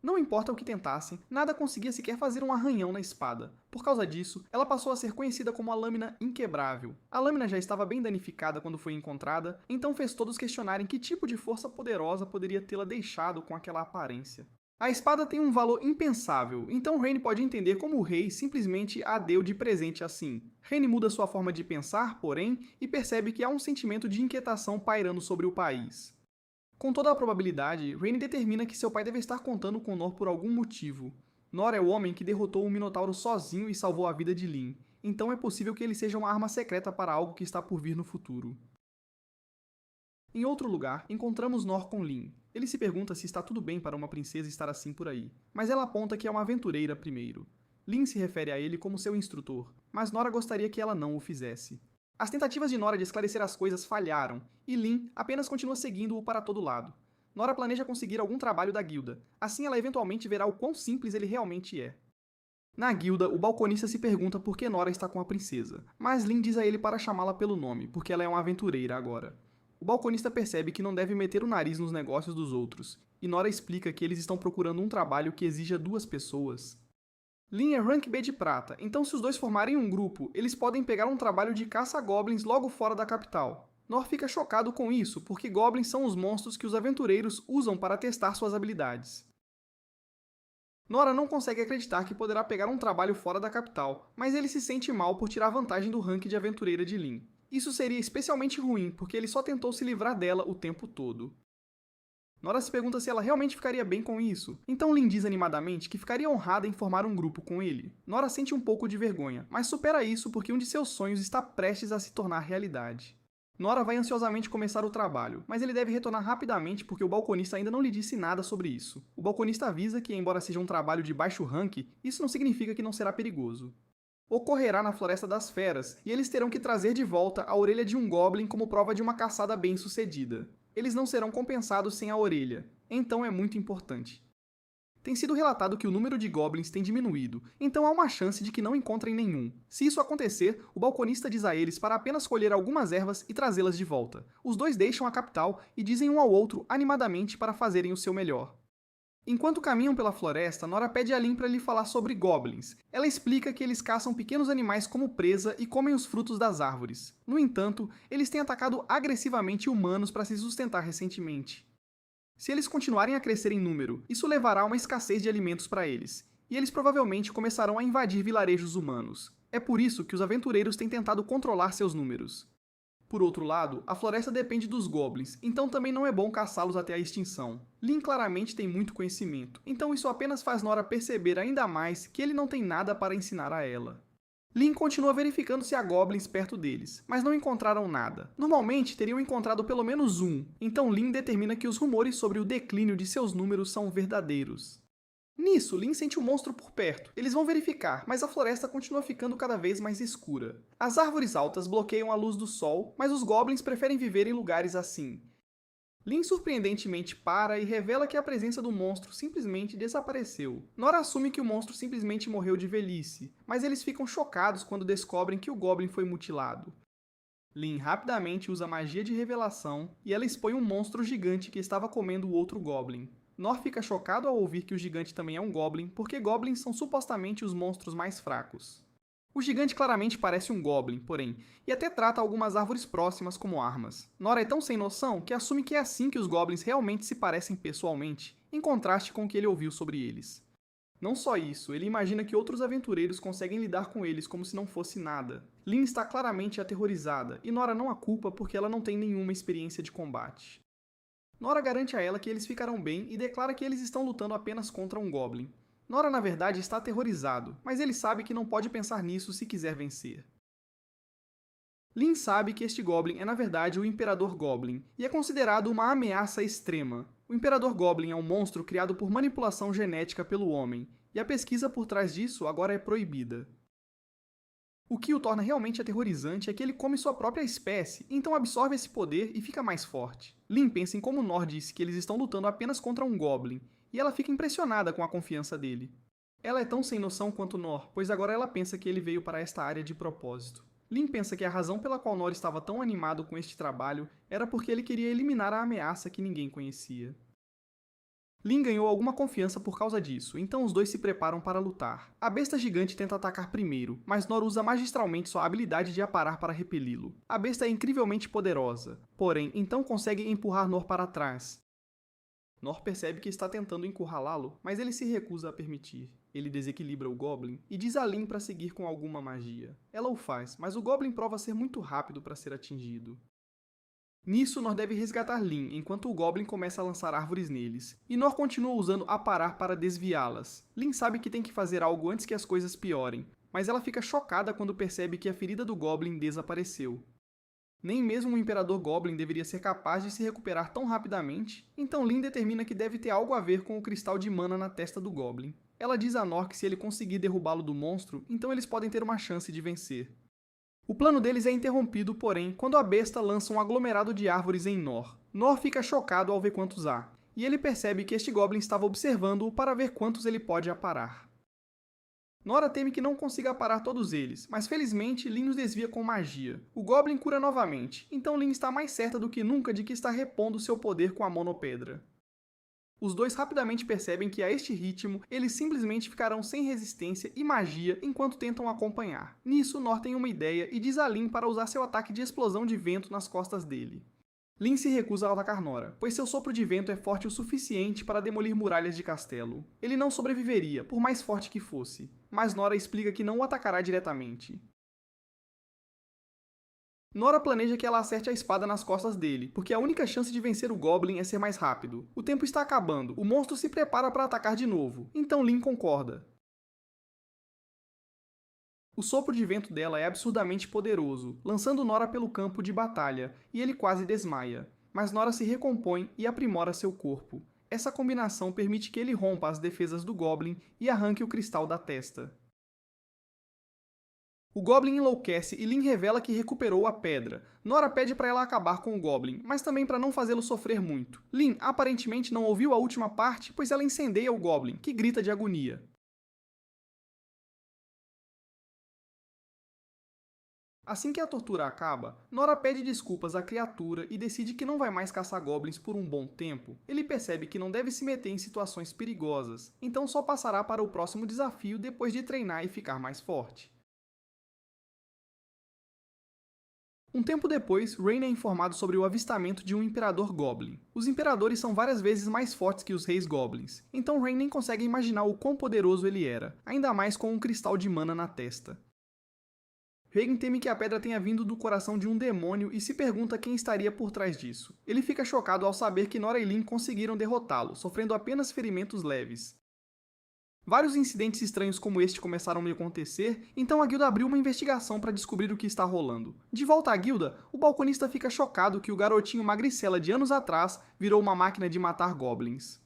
Não importa o que tentassem, nada conseguia sequer fazer um arranhão na espada. Por causa disso, ela passou a ser conhecida como a Lâmina Inquebrável. A lâmina já estava bem danificada quando foi encontrada, então fez todos questionarem que tipo de força poderosa poderia tê-la deixado com aquela aparência. A espada tem um valor impensável, então Raine pode entender como o rei simplesmente a deu de presente assim. Raine muda sua forma de pensar, porém, e percebe que há um sentimento de inquietação pairando sobre o país. Com toda a probabilidade, Raine determina que seu pai deve estar contando com Nor por algum motivo. Nor é o homem que derrotou o Minotauro sozinho e salvou a vida de Lyn, então é possível que ele seja uma arma secreta para algo que está por vir no futuro. Em outro lugar, encontramos Nor com Lyn. Ele se pergunta se está tudo bem para uma princesa estar assim por aí, mas ela aponta que é uma aventureira primeiro. Lyn se refere a ele como seu instrutor, mas Nora gostaria que ela não o fizesse. As tentativas de Nora de esclarecer as coisas falharam, e Lyn apenas continua seguindo-o para todo lado. Nora planeja conseguir algum trabalho da guilda, assim ela eventualmente verá o quão simples ele realmente é. Na guilda, o balconista se pergunta por que Nora está com a princesa, mas Lyn diz a ele para chamá-la pelo nome, porque ela é uma aventureira agora. O balconista percebe que não deve meter o nariz nos negócios dos outros, e Nora explica que eles estão procurando um trabalho que exija 2 pessoas. Lyn é rank B de prata, então se os dois formarem um grupo, eles podem pegar um trabalho de caça a goblins logo fora da capital. Nor fica chocado com isso, porque goblins são os monstros que os aventureiros usam para testar suas habilidades. Nora não consegue acreditar que poderá pegar um trabalho fora da capital, mas ele se sente mal por tirar vantagem do rank de aventureira de Lyn. Isso seria especialmente ruim, porque ele só tentou se livrar dela o tempo todo. Nora se pergunta se ela realmente ficaria bem com isso, então Lyn diz animadamente que ficaria honrada em formar um grupo com ele. Nora sente um pouco de vergonha, mas supera isso porque um de seus sonhos está prestes a se tornar realidade. Nora vai ansiosamente começar o trabalho, mas ele deve retornar rapidamente porque o balconista ainda não lhe disse nada sobre isso. O balconista avisa que, embora seja um trabalho de baixo rank, isso não significa que não será perigoso. Ocorrerá na Floresta das Feras, e eles terão que trazer de volta a orelha de um goblin como prova de uma caçada bem-sucedida. Eles não serão compensados sem a orelha, então é muito importante. Tem sido relatado que o número de goblins tem diminuído, então há uma chance de que não encontrem nenhum. Se isso acontecer, o balconista diz a eles para apenas colher algumas ervas e trazê-las de volta. Os dois deixam a capital e dizem um ao outro animadamente para fazerem o seu melhor. Enquanto caminham pela floresta, Nora pede a Lyn para lhe falar sobre goblins. Ela explica que eles caçam pequenos animais como presa e comem os frutos das árvores. No entanto, eles têm atacado agressivamente humanos para se sustentar recentemente. Se eles continuarem a crescer em número, isso levará a uma escassez de alimentos para eles, e eles provavelmente começarão a invadir vilarejos humanos. É por isso que os aventureiros têm tentado controlar seus números. Por outro lado, a floresta depende dos goblins, então também não é bom caçá-los até a extinção. Lyn claramente tem muito conhecimento, então isso apenas faz Nora perceber ainda mais que ele não tem nada para ensinar a ela. Lyn continua verificando se há goblins perto deles, mas não encontraram nada. Normalmente teriam encontrado pelo menos um, então Lyn determina que os rumores sobre o declínio de seus números são verdadeiros. Nisso, Lyn sente um monstro por perto. Eles vão verificar, mas a floresta continua ficando cada vez mais escura. As árvores altas bloqueiam a luz do sol, mas os goblins preferem viver em lugares assim. Lyn surpreendentemente para e revela que a presença do monstro simplesmente desapareceu. Nora assume que o monstro simplesmente morreu de velhice, mas eles ficam chocados quando descobrem que o goblin foi mutilado. Lyn rapidamente usa a magia de revelação e ela expõe um monstro gigante que estava comendo o outro goblin. Nor fica chocado ao ouvir que o gigante também é um goblin, porque goblins são supostamente os monstros mais fracos. O gigante claramente parece um goblin, porém, e até trata algumas árvores próximas como armas. Nora é tão sem noção que assume que é assim que os goblins realmente se parecem pessoalmente, em contraste com o que ele ouviu sobre eles. Não só isso, ele imagina que outros aventureiros conseguem lidar com eles como se não fosse nada. Lyn está claramente aterrorizada, e Nora não a culpa porque ela não tem nenhuma experiência de combate. Nora garante a ela que eles ficarão bem e declara que eles estão lutando apenas contra um goblin. Nora, na verdade, está aterrorizado, mas ele sabe que não pode pensar nisso se quiser vencer. Lyn sabe que este goblin é, na verdade, o Imperador Goblin, e é considerado uma ameaça extrema. O Imperador Goblin é um monstro criado por manipulação genética pelo homem, e a pesquisa por trás disso agora é proibida. O que o torna realmente aterrorizante é que ele come sua própria espécie, então absorve esse poder e fica mais forte. Lyn pensa em como Nor disse que eles estão lutando apenas contra um goblin, e ela fica impressionada com a confiança dele. Ela é tão sem noção quanto Nor, pois agora ela pensa que ele veio para esta área de propósito. Lin pensa que a razão pela qual Nor estava tão animado com este trabalho era porque ele queria eliminar a ameaça que ninguém conhecia. Lin ganhou alguma confiança por causa disso, então os dois se preparam para lutar. A besta gigante tenta atacar primeiro, mas Nor usa magistralmente sua habilidade de aparar para repeli-lo. A besta é incrivelmente poderosa, porém, então consegue empurrar Nor para trás. Nor percebe que está tentando encurralá-lo, mas ele se recusa a permitir. Ele desequilibra o Goblin e diz a Lin para seguir com alguma magia. Ela o faz, mas o Goblin prova ser muito rápido para ser atingido. Nisso, Nor deve resgatar Lin, enquanto o Goblin começa a lançar árvores neles, e Nor continua usando aparar para desviá-las. Lin sabe que tem que fazer algo antes que as coisas piorem, mas ela fica chocada quando percebe que a ferida do Goblin desapareceu. Nem mesmo o Imperador Goblin deveria ser capaz de se recuperar tão rapidamente, então Lin determina que deve ter algo a ver com o cristal de mana na testa do Goblin. Ela diz a Nor que se ele conseguir derrubá-lo do monstro, então eles podem ter uma chance de vencer. O plano deles é interrompido, porém, quando a besta lança um aglomerado de árvores em Nor. Nor fica chocado ao ver quantos há, e ele percebe que este Goblin estava observando-o para ver quantos ele pode aparar. Nora teme que não consiga aparar todos eles, mas felizmente Lin os desvia com magia. O Goblin cura novamente, então Lin está mais certa do que nunca de que está repondo seu poder com a monopedra. Os dois rapidamente percebem que a este ritmo, eles simplesmente ficarão sem resistência e magia enquanto tentam acompanhar. Nisso, Nor tem uma ideia e diz a Lin para usar seu ataque de explosão de vento nas costas dele. Lin se recusa a atacar Nora, pois seu sopro de vento é forte o suficiente para demolir muralhas de castelo. Ele não sobreviveria, por mais forte que fosse, mas Nora explica que não o atacará diretamente. Nora planeja que ela acerte a espada nas costas dele, porque a única chance de vencer o Goblin é ser mais rápido. O tempo está acabando, o monstro se prepara para atacar de novo, então Lin concorda. O sopro de vento dela é absurdamente poderoso, lançando Nora pelo campo de batalha, e ele quase desmaia. Mas Nora se recompõe e aprimora seu corpo. Essa combinação permite que ele rompa as defesas do Goblin e arranque o cristal da testa. O Goblin enlouquece e Lin revela que recuperou a pedra. Nora pede para ela acabar com o Goblin, mas também para não fazê-lo sofrer muito. Lin aparentemente não ouviu a última parte, pois ela incendeia o Goblin, que grita de agonia. Assim que a tortura acaba, Nora pede desculpas à criatura e decide que não vai mais caçar goblins por um bom tempo. Ele percebe que não deve se meter em situações perigosas, então só passará para o próximo desafio depois de treinar e ficar mais forte. Um tempo depois, Rain é informado sobre o avistamento de um Imperador Goblin. Os Imperadores são várias vezes mais fortes que os Reis Goblins, então Rain nem consegue imaginar o quão poderoso ele era, ainda mais com um cristal de mana na testa. Rain teme que a pedra tenha vindo do coração de um demônio e se pergunta quem estaria por trás disso. Ele fica chocado ao saber que Nora e Lin conseguiram derrotá-lo, sofrendo apenas ferimentos leves. Vários incidentes estranhos como este começaram a acontecer, então a guilda abriu uma investigação para descobrir o que está rolando. De volta à guilda, o balconista fica chocado que o garotinho magricela de anos atrás virou uma máquina de matar goblins.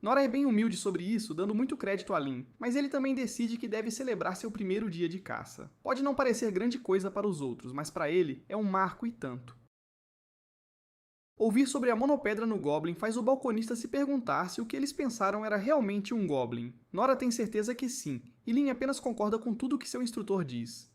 Nora é bem humilde sobre isso, dando muito crédito a Lin, mas ele também decide que deve celebrar seu primeiro dia de caça. Pode não parecer grande coisa para os outros, mas para ele é um marco e tanto. Ouvir sobre a monopedra no Goblin faz o balconista se perguntar se o que eles pensaram era realmente um Goblin. Nora tem certeza que sim, e Lin apenas concorda com tudo o que seu instrutor diz.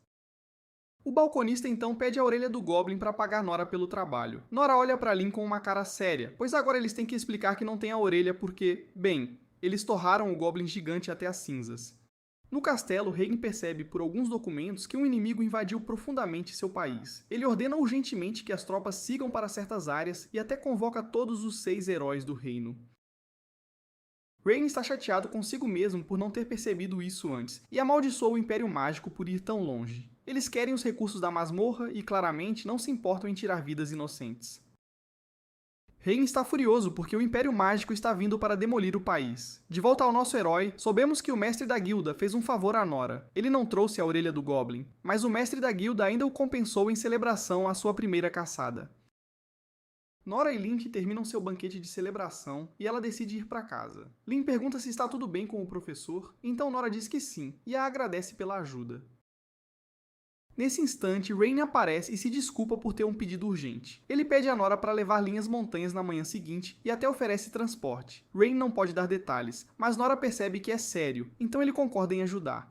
O balconista então pede a orelha do Goblin para pagar Nora pelo trabalho. Nora olha para Lin com uma cara séria, pois agora eles têm que explicar que não tem a orelha porque, bem, eles torraram o Goblin gigante até as cinzas. No castelo, Regan percebe por alguns documentos que um inimigo invadiu profundamente seu país. Ele ordena urgentemente que as tropas sigam para certas áreas e até convoca todos os 6 heróis do reino. Rain está chateado consigo mesmo por não ter percebido isso antes, e amaldiçoa o Império Mágico por ir tão longe. Eles querem os recursos da masmorra e, claramente, não se importam em tirar vidas inocentes. Rain está furioso porque o Império Mágico está vindo para demolir o país. De volta ao nosso herói, soubemos que o mestre da guilda fez um favor a Nora. Ele não trouxe a orelha do Goblin, mas o mestre da guilda ainda o compensou em celebração à sua primeira caçada. Nora e Link terminam seu banquete de celebração e ela decide ir para casa. Lin pergunta se está tudo bem com o professor, então Nora diz que sim, e a agradece pela ajuda. Nesse instante, Rain aparece e se desculpa por ter um pedido urgente. Ele pede a Nora para levar Lin às montanhas na manhã seguinte e até oferece transporte. Rain não pode dar detalhes, mas Nora percebe que é sério, então ele concorda em ajudar.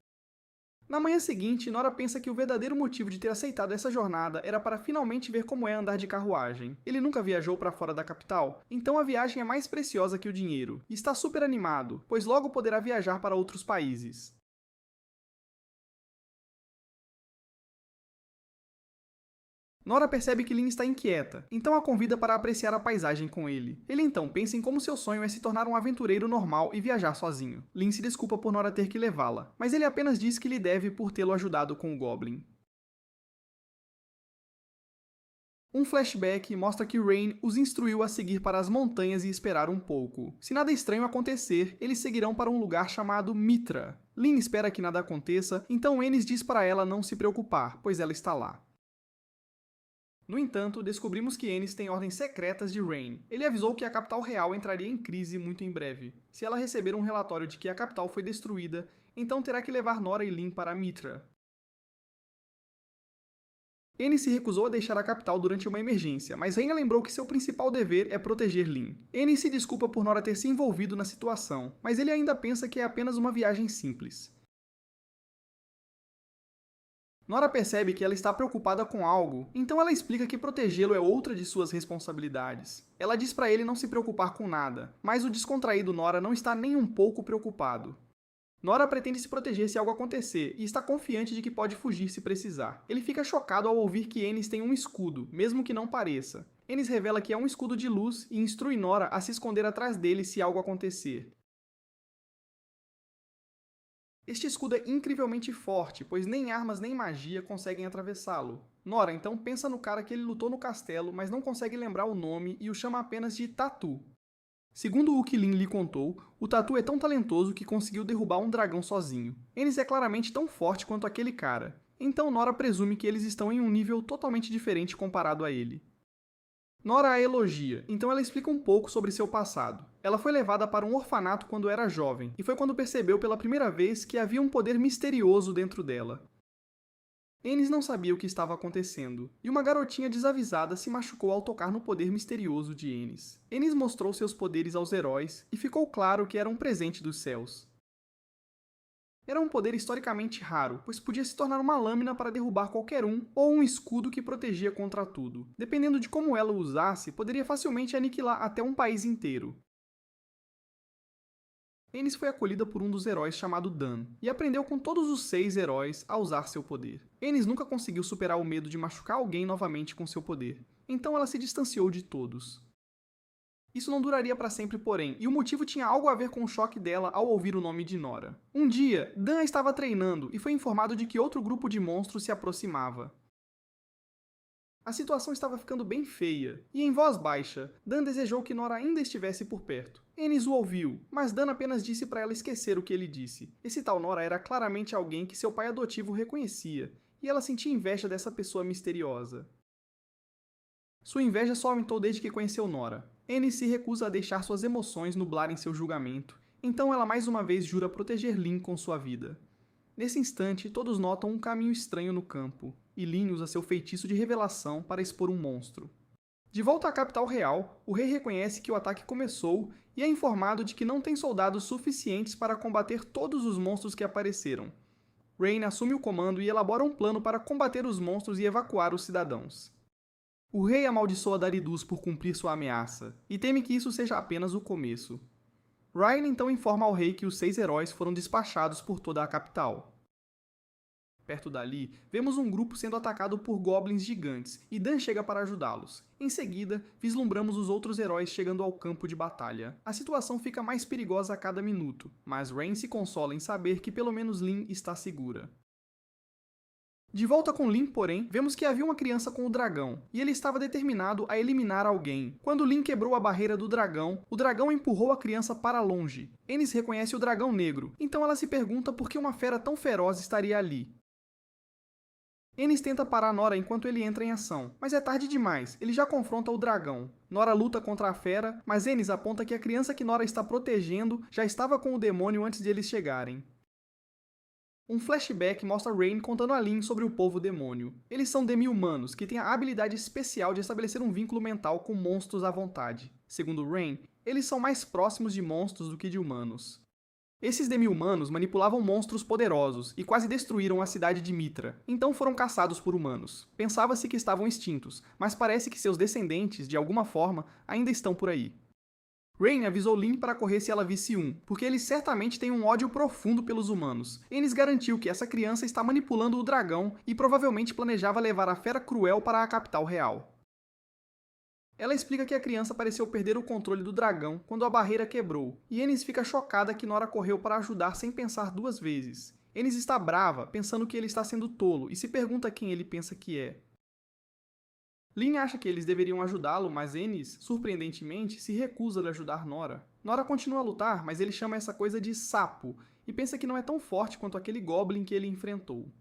Na manhã seguinte, Nora pensa que o verdadeiro motivo de ter aceitado essa jornada era para finalmente ver como é andar de carruagem. Ele nunca viajou para fora da capital, então a viagem é mais preciosa que o dinheiro. E está super animado, pois logo poderá viajar para outros países. Nora percebe que Lin está inquieta, então a convida para apreciar a paisagem com ele. Ele então pensa em como seu sonho é se tornar um aventureiro normal e viajar sozinho. Lin se desculpa por Nora ter que levá-la, mas ele apenas diz que lhe deve por tê-lo ajudado com o Goblin. Um flashback mostra que Rain os instruiu a seguir para as montanhas e esperar um pouco. Se nada estranho acontecer, eles seguirão para um lugar chamado Mitra. Lin espera que nada aconteça, então Ennis diz para ela não se preocupar, pois ela está lá. No entanto, descobrimos que Ennis tem ordens secretas de Rain. Ele avisou que a capital real entraria em crise muito em breve. Se ela receber um relatório de que a capital foi destruída, então terá que levar Nora e Lin para Mitra. Ennis se recusou a deixar a capital durante uma emergência, mas Rain lembrou que seu principal dever é proteger Lin. Ennis se desculpa por Nora ter se envolvido na situação, mas ele ainda pensa que é apenas uma viagem simples. Nora percebe que ela está preocupada com algo, então ela explica que protegê-lo é outra de suas responsabilidades. Ela diz para ele não se preocupar com nada, mas o descontraído Nora não está nem um pouco preocupado. Nora pretende se proteger se algo acontecer e está confiante de que pode fugir se precisar. Ele fica chocado ao ouvir que Ennis tem um escudo, mesmo que não pareça. Ennis revela que é um escudo de luz e instrui Nora a se esconder atrás dele se algo acontecer. Este escudo é incrivelmente forte, pois nem armas nem magia conseguem atravessá-lo. Nora então pensa no cara que ele lutou no castelo, mas não consegue lembrar o nome e o chama apenas de Tatu. Segundo o que Lin lhe contou, o Tatu é tão talentoso que conseguiu derrubar um dragão sozinho. Ennis é claramente tão forte quanto aquele cara, então Nora presume que eles estão em um nível totalmente diferente comparado a ele. Nora a elogia, então ela explica um pouco sobre seu passado. Ela foi levada para um orfanato quando era jovem, e foi quando percebeu pela primeira vez que havia um poder misterioso dentro dela. Ennis não sabia o que estava acontecendo, e uma garotinha desavisada se machucou ao tocar no poder misterioso de Ennis. Ennis mostrou seus poderes aos heróis, e ficou claro que era um presente dos céus. Era um poder historicamente raro, pois podia se tornar uma lâmina para derrubar qualquer um, ou um escudo que protegia contra tudo. Dependendo de como ela o usasse, poderia facilmente aniquilar até um país inteiro. Ennis foi acolhida por um dos heróis chamado Dan, e aprendeu com todos os 6 heróis a usar seu poder. Ennis nunca conseguiu superar o medo de machucar alguém novamente com seu poder, então ela se distanciou de todos. Isso não duraria para sempre, porém, e o motivo tinha algo a ver com o choque dela ao ouvir o nome de Nora. Um dia, Dan estava treinando e foi informado de que outro grupo de monstros se aproximava. A situação estava ficando bem feia, e em voz baixa, Dan desejou que Nora ainda estivesse por perto. Ennis o ouviu, mas Dan apenas disse para ela esquecer o que ele disse. Esse tal Nora era claramente alguém que seu pai adotivo reconhecia, e ela sentia inveja dessa pessoa misteriosa. Sua inveja só aumentou desde que conheceu Nora. Ennis se recusa a deixar suas emoções nublarem seu julgamento, então ela mais uma vez jura proteger Lin com sua vida. Nesse instante, todos notam um caminho estranho no campo, e Lin usa seu feitiço de revelação para expor um monstro. De volta à capital real, o rei reconhece que o ataque começou e é informado de que não tem soldados suficientes para combater todos os monstros que apareceram. Rain assume o comando e elabora um plano para combater os monstros e evacuar os cidadãos. O rei amaldiçoa Daridus por cumprir sua ameaça, e teme que isso seja apenas o começo. Ryan então informa ao rei que os 6 heróis foram despachados por toda a capital. Perto dali, vemos um grupo sendo atacado por goblins gigantes, e Dan chega para ajudá-los. Em seguida, vislumbramos os outros heróis chegando ao campo de batalha. A situação fica mais perigosa a cada minuto, mas Rain se consola em saber que pelo menos Lin está segura. De volta com Lin, porém, vemos que havia uma criança com o dragão, e ele estava determinado a eliminar alguém. Quando Lin quebrou a barreira do dragão, o dragão empurrou a criança para longe. Ennis reconhece o dragão negro, então ela se pergunta por que uma fera tão feroz estaria ali. Ennis tenta parar Nora enquanto ele entra em ação, mas é tarde demais, ele já confronta o dragão. Nora luta contra a fera, mas Ennis aponta que a criança que Nora está protegendo já estava com o demônio antes de eles chegarem. Um flashback mostra Rain contando a Lin sobre o povo demônio. Eles são demi-humanos, que têm a habilidade especial de estabelecer um vínculo mental com monstros à vontade. Segundo Rain, eles são mais próximos de monstros do que de humanos. Esses demi-humanos manipulavam monstros poderosos e quase destruíram a cidade de Mitra, então foram caçados por humanos. Pensava-se que estavam extintos, mas parece que seus descendentes, de alguma forma, ainda estão por aí. Rain avisou Lin para correr se ela visse um, porque eles certamente têm um ódio profundo pelos humanos. Ennis garantiu que essa criança está manipulando o dragão e provavelmente planejava levar a fera cruel para a capital real. Ela explica que a criança pareceu perder o controle do dragão quando a barreira quebrou, e Ennis fica chocada que Nora correu para ajudar sem pensar duas vezes. Ennis está brava, pensando que ele está sendo tolo, e se pergunta quem ele pensa que é. Lin acha que eles deveriam ajudá-lo, mas Ennis, surpreendentemente, se recusa a ajudar Nora. Nora continua a lutar, mas ele chama essa coisa de sapo, e pensa que não é tão forte quanto aquele Goblin que ele enfrentou.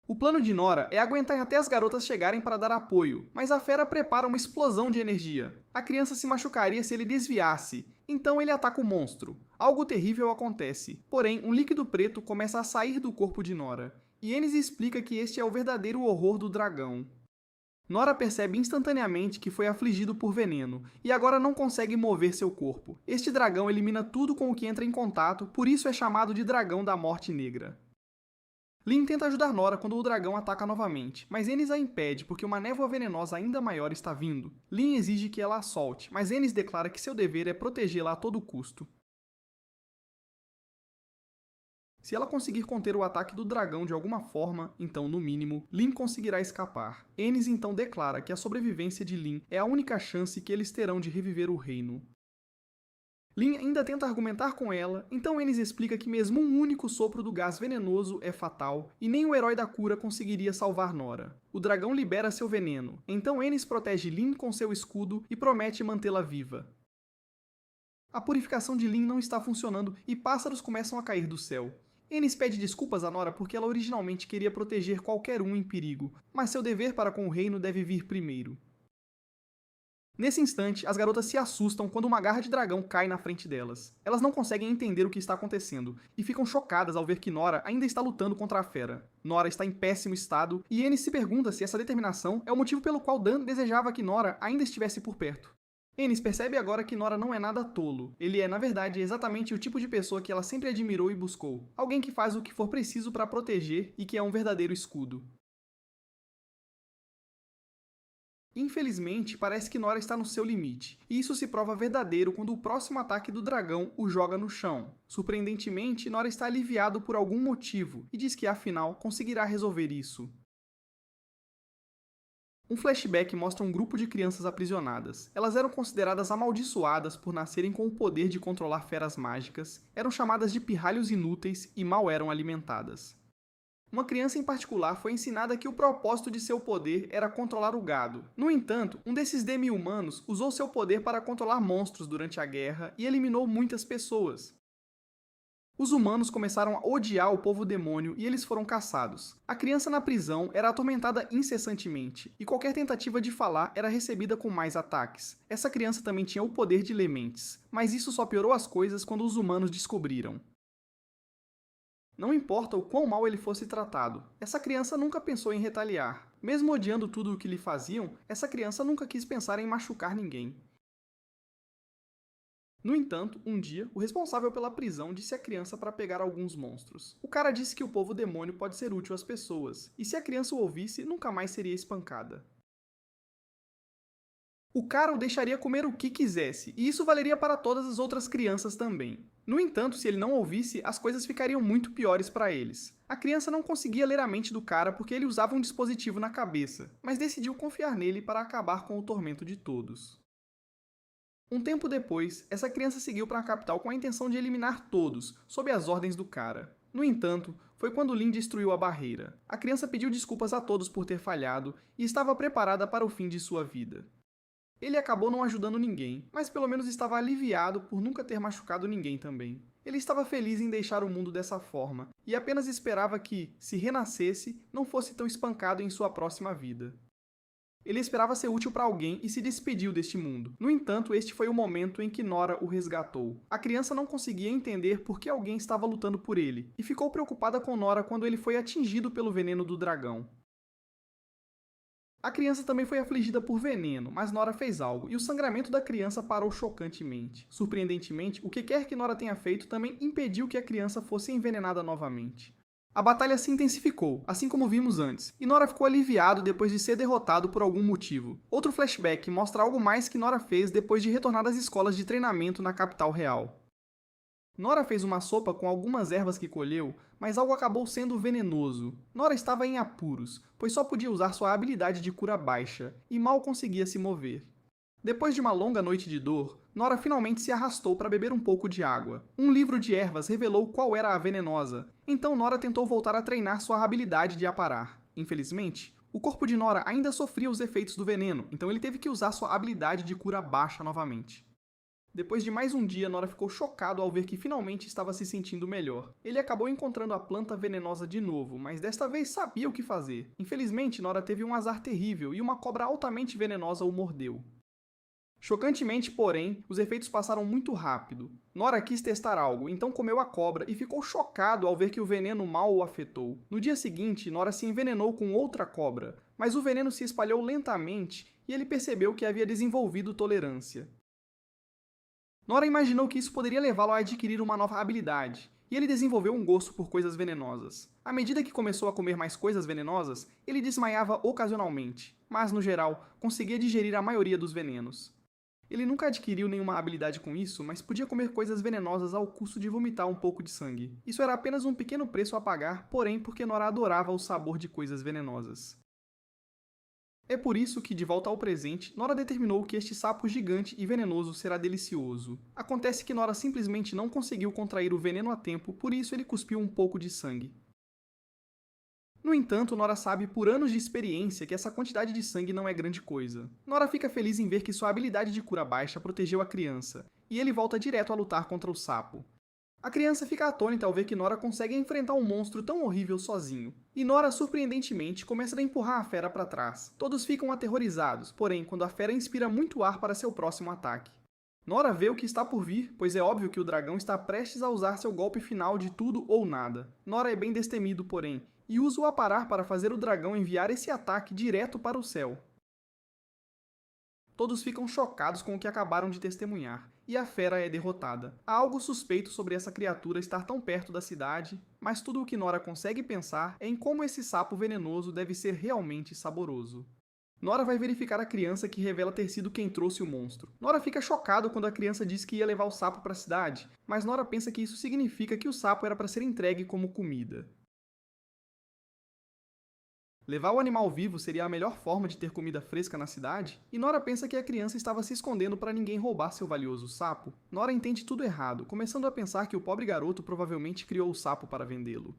O plano de Nora é aguentar até as garotas chegarem para dar apoio, mas a fera prepara uma explosão de energia. A criança se machucaria se ele desviasse, então ele ataca o monstro. Algo terrível acontece, porém um líquido preto começa a sair do corpo de Nora, e Ennis explica que este é o verdadeiro horror do dragão. Nora percebe instantaneamente que foi afligido por veneno, e agora não consegue mover seu corpo. Este dragão elimina tudo com o que entra em contato, por isso é chamado de Dragão da Morte Negra. Lin tenta ajudar Nora quando o dragão ataca novamente, mas Ennis a impede porque uma névoa venenosa ainda maior está vindo. Lin exige que ela a solte, mas Ennis declara que seu dever é protegê-la a todo custo. Se ela conseguir conter o ataque do dragão de alguma forma, então, no mínimo, Lin conseguirá escapar. Ennis então declara que a sobrevivência de Lin é a única chance que eles terão de reviver o reino. Lin ainda tenta argumentar com ela, então Ennis explica que mesmo um único sopro do gás venenoso é fatal, e nem o herói da cura conseguiria salvar Nora. O dragão libera seu veneno, então Ennis protege Lin com seu escudo e promete mantê-la viva. A purificação de Lin não está funcionando e pássaros começam a cair do céu. Ennis pede desculpas a Nora porque ela originalmente queria proteger qualquer um em perigo, mas seu dever para com o reino deve vir primeiro. Nesse instante, as garotas se assustam quando uma garra de dragão cai na frente delas. Elas não conseguem entender o que está acontecendo, e ficam chocadas ao ver que Nora ainda está lutando contra a fera. Nora está em péssimo estado, e Ennis se pergunta se essa determinação é o motivo pelo qual Dan desejava que Nora ainda estivesse por perto. Ennis percebe agora que Nora não é nada tolo. Ele é, na verdade, exatamente o tipo de pessoa que ela sempre admirou e buscou. Alguém que faz o que for preciso para proteger e que é um verdadeiro escudo. Infelizmente, parece que Nora está no seu limite, e isso se prova verdadeiro quando o próximo ataque do dragão o joga no chão. Surpreendentemente, Nora está aliviado por algum motivo, e diz que afinal conseguirá resolver isso. Um flashback mostra um grupo de crianças aprisionadas. Elas eram consideradas amaldiçoadas por nascerem com o poder de controlar feras mágicas, eram chamadas de pirralhos inúteis e mal eram alimentadas. Uma criança em particular foi ensinada que o propósito de seu poder era controlar o gado. No entanto, um desses demi-humanos usou seu poder para controlar monstros durante a guerra e eliminou muitas pessoas. Os humanos começaram a odiar o povo demônio e eles foram caçados. A criança na prisão era atormentada incessantemente, e qualquer tentativa de falar era recebida com mais ataques. Essa criança também tinha o poder de ler mentes, mas isso só piorou as coisas quando os humanos descobriram. Não importa o quão mal ele fosse tratado, essa criança nunca pensou em retaliar. Mesmo odiando tudo o que lhe faziam, essa criança nunca quis pensar em machucar ninguém. No entanto, um dia, o responsável pela prisão disse à criança para pegar alguns monstros. O cara disse que o povo demônio pode ser útil às pessoas, e se a criança o ouvisse, nunca mais seria espancada. O cara o deixaria comer o que quisesse, e isso valeria para todas as outras crianças também. No entanto, se ele não ouvisse, as coisas ficariam muito piores para eles. A criança não conseguia ler a mente do cara porque ele usava um dispositivo na cabeça, mas decidiu confiar nele para acabar com o tormento de todos. Um tempo depois, essa criança seguiu para a capital com a intenção de eliminar todos, sob as ordens do cara. No entanto, foi quando Lin destruiu a barreira. A criança pediu desculpas a todos por ter falhado e estava preparada para o fim de sua vida. Ele acabou não ajudando ninguém, mas pelo menos estava aliviado por nunca ter machucado ninguém também. Ele estava feliz em deixar o mundo dessa forma, e apenas esperava que, se renascesse, não fosse tão espancado em sua próxima vida. Ele esperava ser útil para alguém e se despediu deste mundo. No entanto, este foi o momento em que Nora o resgatou. A criança não conseguia entender por que alguém estava lutando por ele, e ficou preocupada com Nora quando ele foi atingido pelo veneno do dragão. A criança também foi afligida por veneno, mas Nora fez algo, e o sangramento da criança parou chocantemente. Surpreendentemente, o que quer que Nora tenha feito também impediu que a criança fosse envenenada novamente. A batalha se intensificou, assim como vimos antes, e Nora ficou aliviado depois de ser derrotado por algum motivo. Outro flashback mostra algo mais que Nora fez depois de retornar das escolas de treinamento na capital real. Nora fez uma sopa com algumas ervas que colheu, mas algo acabou sendo venenoso. Nora estava em apuros, pois só podia usar sua habilidade de cura baixa, e mal conseguia se mover. Depois de uma longa noite de dor, Nora finalmente se arrastou para beber um pouco de água. Um livro de ervas revelou qual era a venenosa, então Nora tentou voltar a treinar sua habilidade de aparar. Infelizmente, o corpo de Nora ainda sofria os efeitos do veneno, então ele teve que usar sua habilidade de cura baixa novamente. Depois de mais um dia, Nora ficou chocado ao ver que finalmente estava se sentindo melhor. Ele acabou encontrando a planta venenosa de novo, mas desta vez sabia o que fazer. Infelizmente, Nora teve um azar terrível e uma cobra altamente venenosa o mordeu. Chocantemente, porém, os efeitos passaram muito rápido. Nora quis testar algo, então comeu a cobra e ficou chocado ao ver que o veneno mal o afetou. No dia seguinte, Nora se envenenou com outra cobra, mas o veneno se espalhou lentamente e ele percebeu que havia desenvolvido tolerância. Nora imaginou que isso poderia levá-lo a adquirir uma nova habilidade, e ele desenvolveu um gosto por coisas venenosas. À medida que começou a comer mais coisas venenosas, ele desmaiava ocasionalmente, mas, no geral, conseguia digerir a maioria dos venenos. Ele nunca adquiriu nenhuma habilidade com isso, mas podia comer coisas venenosas ao custo de vomitar um pouco de sangue. Isso era apenas um pequeno preço a pagar, porém porque Nora adorava o sabor de coisas venenosas. É por isso que, de volta ao presente, Nora determinou que este sapo gigante e venenoso será delicioso. Acontece que Nora simplesmente não conseguiu contrair o veneno a tempo, por isso ele cuspiu um pouco de sangue. No entanto, Nora sabe por anos de experiência que essa quantidade de sangue não é grande coisa. Nora fica feliz em ver que sua habilidade de cura baixa protegeu a criança, e ele volta direto a lutar contra o sapo. A criança fica atônita ao ver que Nora consegue enfrentar um monstro tão horrível sozinho. E Nora, surpreendentemente, começa a empurrar a fera para trás. Todos ficam aterrorizados, porém, quando a fera inspira muito ar para seu próximo ataque. Nora vê o que está por vir, pois é óbvio que o dragão está prestes a usar seu golpe final de tudo ou nada. Nora é bem destemido, porém, e usa o aparar para fazer o dragão enviar esse ataque direto para o céu. Todos ficam chocados com o que acabaram de testemunhar, e a fera é derrotada. Há algo suspeito sobre essa criatura estar tão perto da cidade, mas tudo o que Nora consegue pensar é em como esse sapo venenoso deve ser realmente saboroso. Nora vai verificar a criança, que revela ter sido quem trouxe o monstro. Nora fica chocado quando a criança diz que ia levar o sapo para a cidade, mas Nora pensa que isso significa que o sapo era para ser entregue como comida. Levar o animal vivo seria a melhor forma de ter comida fresca na cidade? E Nora pensa que a criança estava se escondendo para ninguém roubar seu valioso sapo. Nora entende tudo errado, começando a pensar que o pobre garoto provavelmente criou o sapo para vendê-lo.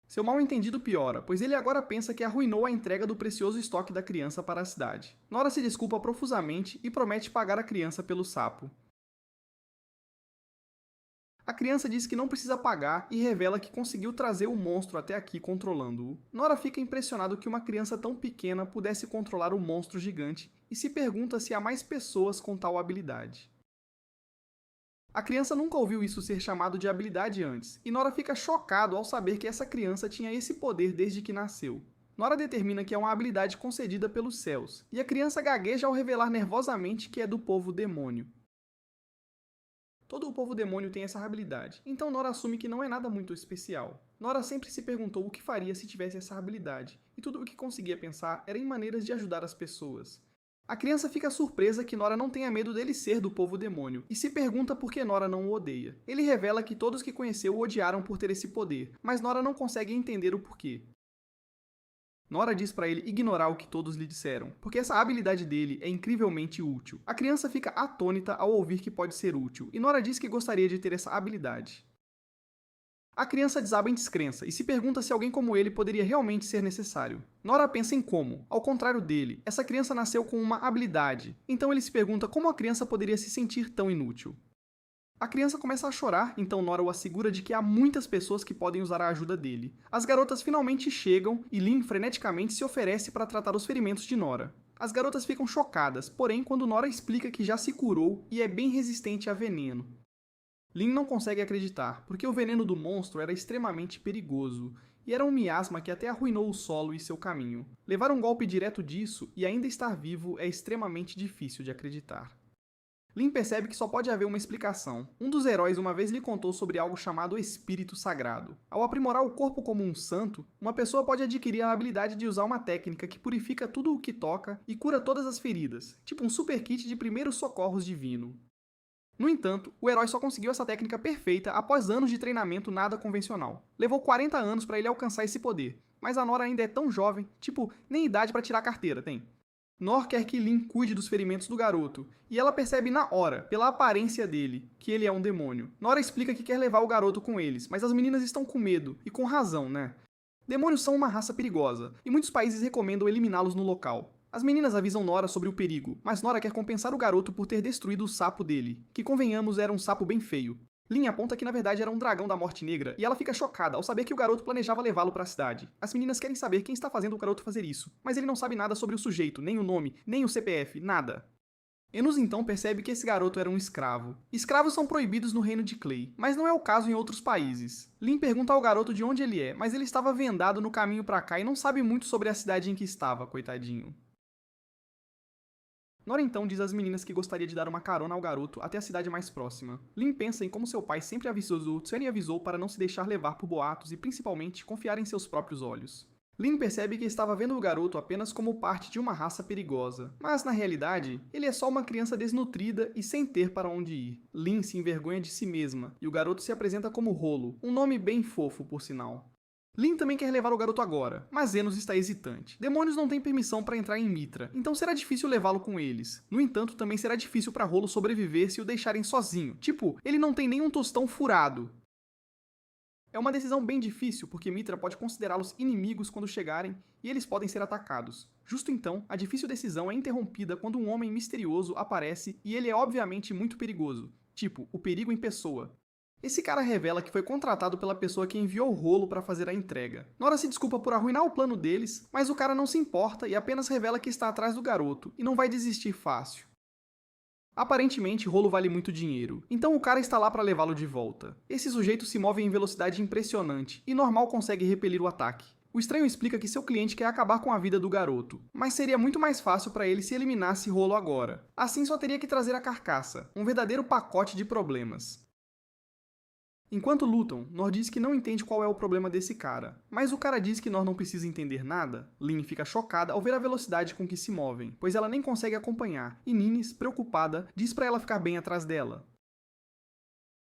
Seu mal-entendido piora, pois ele agora pensa que arruinou a entrega do precioso estoque da criança para a cidade. Nora se desculpa profusamente e promete pagar a criança pelo sapo. A criança diz que não precisa pagar e revela que conseguiu trazer o monstro até aqui controlando-o. Nora fica impressionado que uma criança tão pequena pudesse controlar o monstro gigante e se pergunta se há mais pessoas com tal habilidade. A criança nunca ouviu isso ser chamado de habilidade antes, e Nora fica chocado ao saber que essa criança tinha esse poder desde que nasceu. Nora determina que é uma habilidade concedida pelos céus, e a criança gagueja ao revelar nervosamente que é do povo demônio. Todo o povo demônio tem essa habilidade, então Nora assume que não é nada muito especial. Nora sempre se perguntou o que faria se tivesse essa habilidade, e tudo o que conseguia pensar era em maneiras de ajudar as pessoas. A criança fica surpresa que Nora não tenha medo dele ser do povo demônio, e se pergunta por que Nora não o odeia. Ele revela que todos que conheceu o odiaram por ter esse poder, mas Nora não consegue entender o porquê. Nora diz para ele ignorar o que todos lhe disseram, porque essa habilidade dele é incrivelmente útil. A criança fica atônita ao ouvir que pode ser útil, e Nora diz que gostaria de ter essa habilidade. A criança desaba em descrença e se pergunta se alguém como ele poderia realmente ser necessário. Nora pensa em como. Ao contrário dele, essa criança nasceu com uma habilidade, então ele se pergunta como a criança poderia se sentir tão inútil. A criança começa a chorar, então Nora o assegura de que há muitas pessoas que podem usar a ajuda dele. As garotas finalmente chegam e Lynn freneticamente se oferece para tratar os ferimentos de Nora. As garotas ficam chocadas, porém quando Nora explica que já se curou e é bem resistente a veneno. Lynn não consegue acreditar, porque o veneno do monstro era extremamente perigoso, e era um miasma que até arruinou o solo e seu caminho. Levar um golpe direto disso e ainda estar vivo é extremamente difícil de acreditar. Lynn percebe que só pode haver uma explicação. Um dos heróis uma vez lhe contou sobre algo chamado Espírito Sagrado. Ao aprimorar o corpo como um santo, uma pessoa pode adquirir a habilidade de usar uma técnica que purifica tudo o que toca e cura todas as feridas, tipo um super kit de primeiros socorros divino. No entanto, o herói só conseguiu essa técnica perfeita após anos de treinamento nada convencional. Levou 40 anos para ele alcançar esse poder, mas a Nora ainda é tão jovem, tipo, nem idade para tirar a carteira tem. Nor quer que Lynn cuide dos ferimentos do garoto, e ela percebe na hora, pela aparência dele, que ele é um demônio. Nora explica que quer levar o garoto com eles, mas as meninas estão com medo, e com razão, né? Demônios são uma raça perigosa, e muitos países recomendam eliminá-los no local. As meninas avisam Nora sobre o perigo, mas Nora quer compensar o garoto por ter destruído o sapo dele, que convenhamos era um sapo bem feio. Lynn aponta que na verdade era um dragão da Morte Negra, e ela fica chocada ao saber que o garoto planejava levá-lo para a cidade. As meninas querem saber quem está fazendo o garoto fazer isso, mas ele não sabe nada sobre o sujeito, nem o nome, nem o CPF, nada. Enos então percebe que esse garoto era um escravo. Escravos são proibidos no reino de Clay, mas não é o caso em outros países. Lynn pergunta ao garoto de onde ele é, mas ele estava vendado no caminho para cá e não sabe muito sobre a cidade em que estava, coitadinho. Nora então diz às meninas que gostaria de dar uma carona ao garoto até a cidade mais próxima. Lynn pensa em como seu pai sempre avisou para não se deixar levar por boatos e principalmente confiar em seus próprios olhos. Lynn percebe que estava vendo o garoto apenas como parte de uma raça perigosa, mas na realidade, ele é só uma criança desnutrida e sem ter para onde ir. Lynn se envergonha de si mesma, e o garoto se apresenta como Rolo, um nome bem fofo por sinal. Lynn também quer levar o garoto agora, mas Enos está hesitante. Demônios não têm permissão para entrar em Mitra, então será difícil levá-lo com eles. No entanto, também será difícil para Rolo sobreviver se o deixarem sozinho. Tipo, ele não tem nenhum tostão furado. É uma decisão bem difícil, porque Mitra pode considerá-los inimigos quando chegarem, e eles podem ser atacados. Justo então, a difícil decisão é interrompida quando um homem misterioso aparece e ele é obviamente muito perigoso. Tipo, o perigo em pessoa. Esse cara revela que foi contratado pela pessoa que enviou o Rolo para fazer a entrega. Nora se desculpa por arruinar o plano deles, mas o cara não se importa e apenas revela que está atrás do garoto, e não vai desistir fácil. Aparentemente, Rolo vale muito dinheiro, então o cara está lá para levá-lo de volta. Esse sujeito se move em velocidade impressionante, e normal consegue repelir o ataque. O estranho explica que seu cliente quer acabar com a vida do garoto, mas seria muito mais fácil para ele se eliminasse Rolo agora. Assim só teria que trazer a carcaça, um verdadeiro pacote de problemas. Enquanto lutam, Nor diz que não entende qual é o problema desse cara, mas o cara diz que Nor não precisa entender nada. Lynn fica chocada ao ver a velocidade com que se movem, pois ela nem consegue acompanhar, e Ninnis, preocupada, diz para ela ficar bem atrás dela.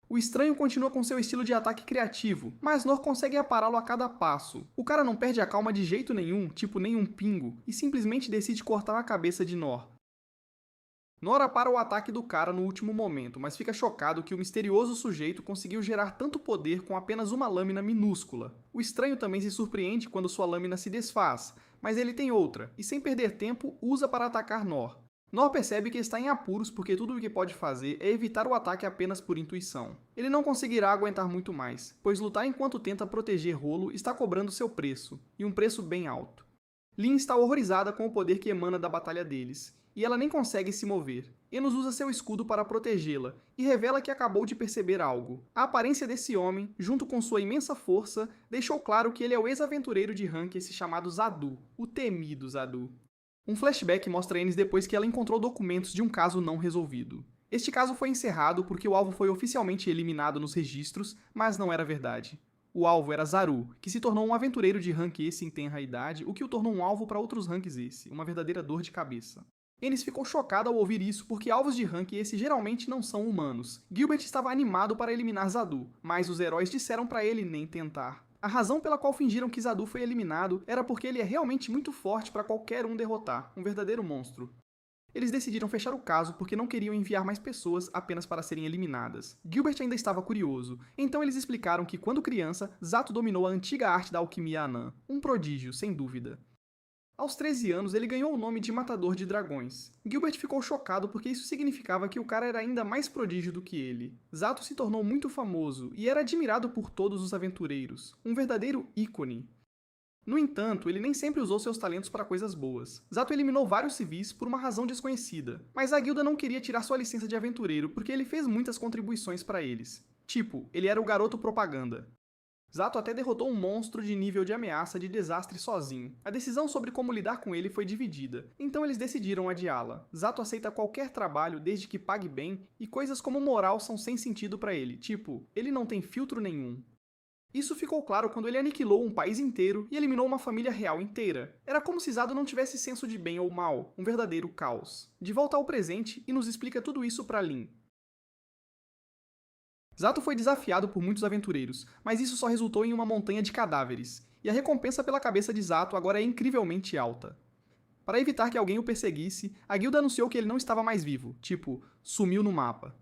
O estranho continua com seu estilo de ataque criativo, mas Nor consegue apará-lo a cada passo. O cara não perde a calma de jeito nenhum, tipo nem um pingo, e simplesmente decide cortar a cabeça de Nor. Nora para o ataque do cara no último momento, mas fica chocado que o misterioso sujeito conseguiu gerar tanto poder com apenas uma lâmina minúscula. O estranho também se surpreende quando sua lâmina se desfaz, mas ele tem outra, e sem perder tempo, usa para atacar Nor. Nor percebe que está em apuros porque tudo o que pode fazer é evitar o ataque apenas por intuição. Ele não conseguirá aguentar muito mais, pois lutar enquanto tenta proteger Rolo está cobrando seu preço, e um preço bem alto. Lynn está horrorizada com o poder que emana da batalha deles, e ela nem consegue se mover. Enos usa seu escudo para protegê-la, e revela que acabou de perceber algo. A aparência desse homem, junto com sua imensa força, deixou claro que ele é o ex-aventureiro de Rank-esse chamado Zadu, o temido Zadu. Um flashback mostra Enis depois que ela encontrou documentos de um caso não resolvido. Este caso foi encerrado porque o alvo foi oficialmente eliminado nos registros, mas não era verdade. O alvo era Zaru, que se tornou um aventureiro de rank esse em tenra idade, o que o tornou um alvo para outros ranks esse, uma verdadeira dor de cabeça. Enis ficou chocado ao ouvir isso porque alvos de rank esse geralmente não são humanos. Gilbert estava animado para eliminar Zadu, mas os heróis disseram para ele nem tentar. A razão pela qual fingiram que Zadu foi eliminado era porque ele é realmente muito forte para qualquer um derrotar, um verdadeiro monstro. Eles decidiram fechar o caso porque não queriam enviar mais pessoas apenas para serem eliminadas. Gilbert ainda estava curioso, então eles explicaram que quando criança, Zato dominou a antiga arte da alquimia anã, um prodígio, sem dúvida. Aos 13 anos, ele ganhou o nome de Matador de Dragões. Gilbert ficou chocado porque isso significava que o cara era ainda mais prodígio do que ele. Zato se tornou muito famoso e era admirado por todos os aventureiros, um verdadeiro ícone. No entanto, ele nem sempre usou seus talentos para coisas boas. Zato eliminou vários civis por uma razão desconhecida, mas a guilda não queria tirar sua licença de aventureiro porque ele fez muitas contribuições para eles. Tipo, ele era o garoto propaganda. Zato até derrotou um monstro de nível de ameaça de desastre sozinho. A decisão sobre como lidar com ele foi dividida, então eles decidiram adiá-la. Zato aceita qualquer trabalho desde que pague bem, e coisas como moral são sem sentido para ele, tipo, ele não tem filtro nenhum. Isso ficou claro quando ele aniquilou um país inteiro e eliminou uma família real inteira. Era como se Zato não tivesse senso de bem ou mal, um verdadeiro caos. De volta ao presente, e nos explica tudo isso para Lin. Zato foi desafiado por muitos aventureiros, mas isso só resultou em uma montanha de cadáveres, e a recompensa pela cabeça de Zato agora é incrivelmente alta. Para evitar que alguém o perseguisse, a guilda anunciou que ele não estava mais vivo, tipo, sumiu no mapa.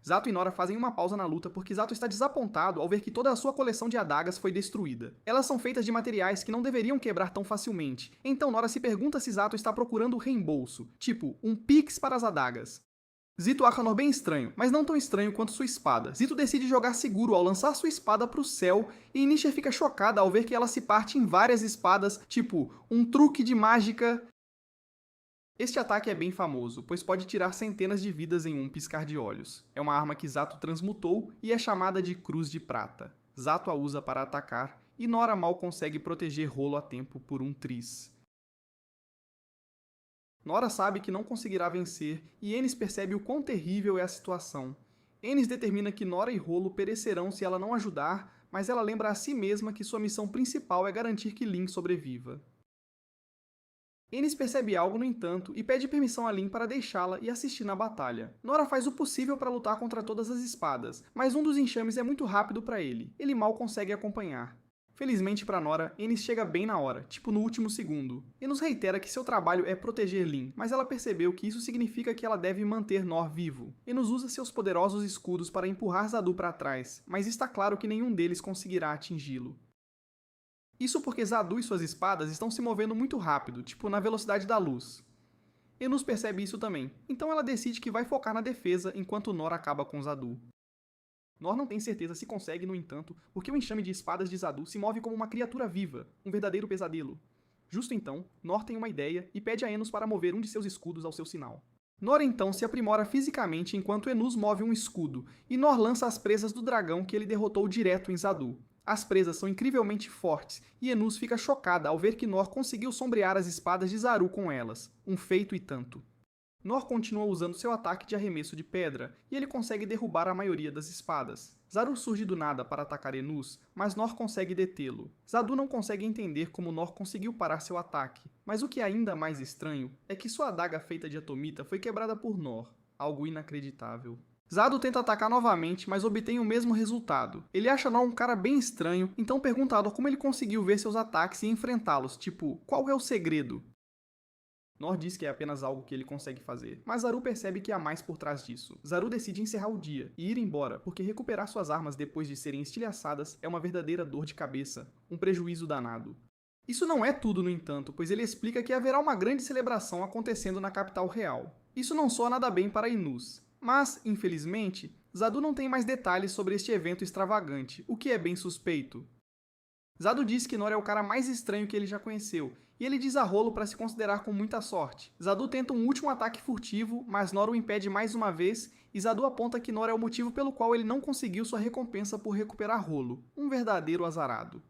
Zato e Nora fazem uma pausa na luta porque Zato está desapontado ao ver que toda a sua coleção de adagas foi destruída. Elas são feitas de materiais que não deveriam quebrar tão facilmente, então Nora se pergunta se Zato está procurando reembolso, tipo, um pix para as adagas. Zito acha Nor bem estranho, mas não tão estranho quanto sua espada. Zito decide jogar seguro ao lançar sua espada para o céu, e Inisha fica chocada ao ver que ela se parte em várias espadas, tipo, um truque de mágica. Este ataque é bem famoso, pois pode tirar centenas de vidas em um piscar de olhos. É uma arma que Zato transmutou e é chamada de Cruz de Prata. Zato a usa para atacar, e Nora mal consegue proteger Rolo a tempo por um tris. Nora sabe que não conseguirá vencer, e Ennis percebe o quão terrível é a situação. Ennis determina que Nora e Rolo perecerão se ela não ajudar, mas ela lembra a si mesma que sua missão principal é garantir que Lin sobreviva. Ennis percebe algo, no entanto, e pede permissão a Lin para deixá-la e assistir na batalha. Nora faz o possível para lutar contra todas as espadas, mas um dos enxames é muito rápido para ele. Ele mal consegue acompanhar. Felizmente para Nora, Ennis chega bem na hora, tipo no último segundo, e nos reitera que seu trabalho é proteger Lin, mas ela percebeu que isso significa que ela deve manter Nor vivo. Ennis usa seus poderosos escudos para empurrar Zadu para trás, mas está claro que nenhum deles conseguirá atingi-lo. Isso porque Zadu e suas espadas estão se movendo muito rápido, tipo na velocidade da luz. Enus percebe isso também, então ela decide que vai focar na defesa enquanto Nor acaba com Zadu. Nor não tem certeza se consegue, no entanto, porque o enxame de espadas de Zadu se move como uma criatura viva, um verdadeiro pesadelo. Justo então, Nor tem uma ideia e pede a Enus para mover um de seus escudos ao seu sinal. Nor então se aprimora fisicamente enquanto Enus move um escudo, e Nor lança as presas do dragão que ele derrotou direto em Zadu. As presas são incrivelmente fortes, e Enus fica chocada ao ver que Nor conseguiu sombrear as espadas de Zaru com elas, um feito e tanto. Nor continua usando seu ataque de arremesso de pedra, e ele consegue derrubar a maioria das espadas. Zaru surge do nada para atacar Enus, mas Nor consegue detê-lo. Zadu não consegue entender como Nor conseguiu parar seu ataque, mas o que é ainda mais estranho é que sua adaga feita de atomita foi quebrada por Nor, algo inacreditável. Zadu tenta atacar novamente, mas obtém o mesmo resultado. Ele acha Nor um cara bem estranho, então pergunta a Nor como ele conseguiu ver seus ataques e enfrentá-los, tipo, qual é o segredo? Nor diz que é apenas algo que ele consegue fazer, mas Zaru percebe que há mais por trás disso. Zaru decide encerrar o dia e ir embora, porque recuperar suas armas depois de serem estilhaçadas é uma verdadeira dor de cabeça, um prejuízo danado. Isso não é tudo, no entanto, pois ele explica que haverá uma grande celebração acontecendo na capital real. Isso não soa nada bem para Inus, mas, infelizmente, Zadu não tem mais detalhes sobre este evento extravagante, o que é bem suspeito. Zadu diz que Nor é o cara mais estranho que ele já conheceu, e ele diz a Rolo para se considerar com muita sorte. Zadu tenta um último ataque furtivo, mas Nor o impede mais uma vez, e Zadu aponta que Nor é o motivo pelo qual ele não conseguiu sua recompensa por recuperar Rolo, um verdadeiro azarado.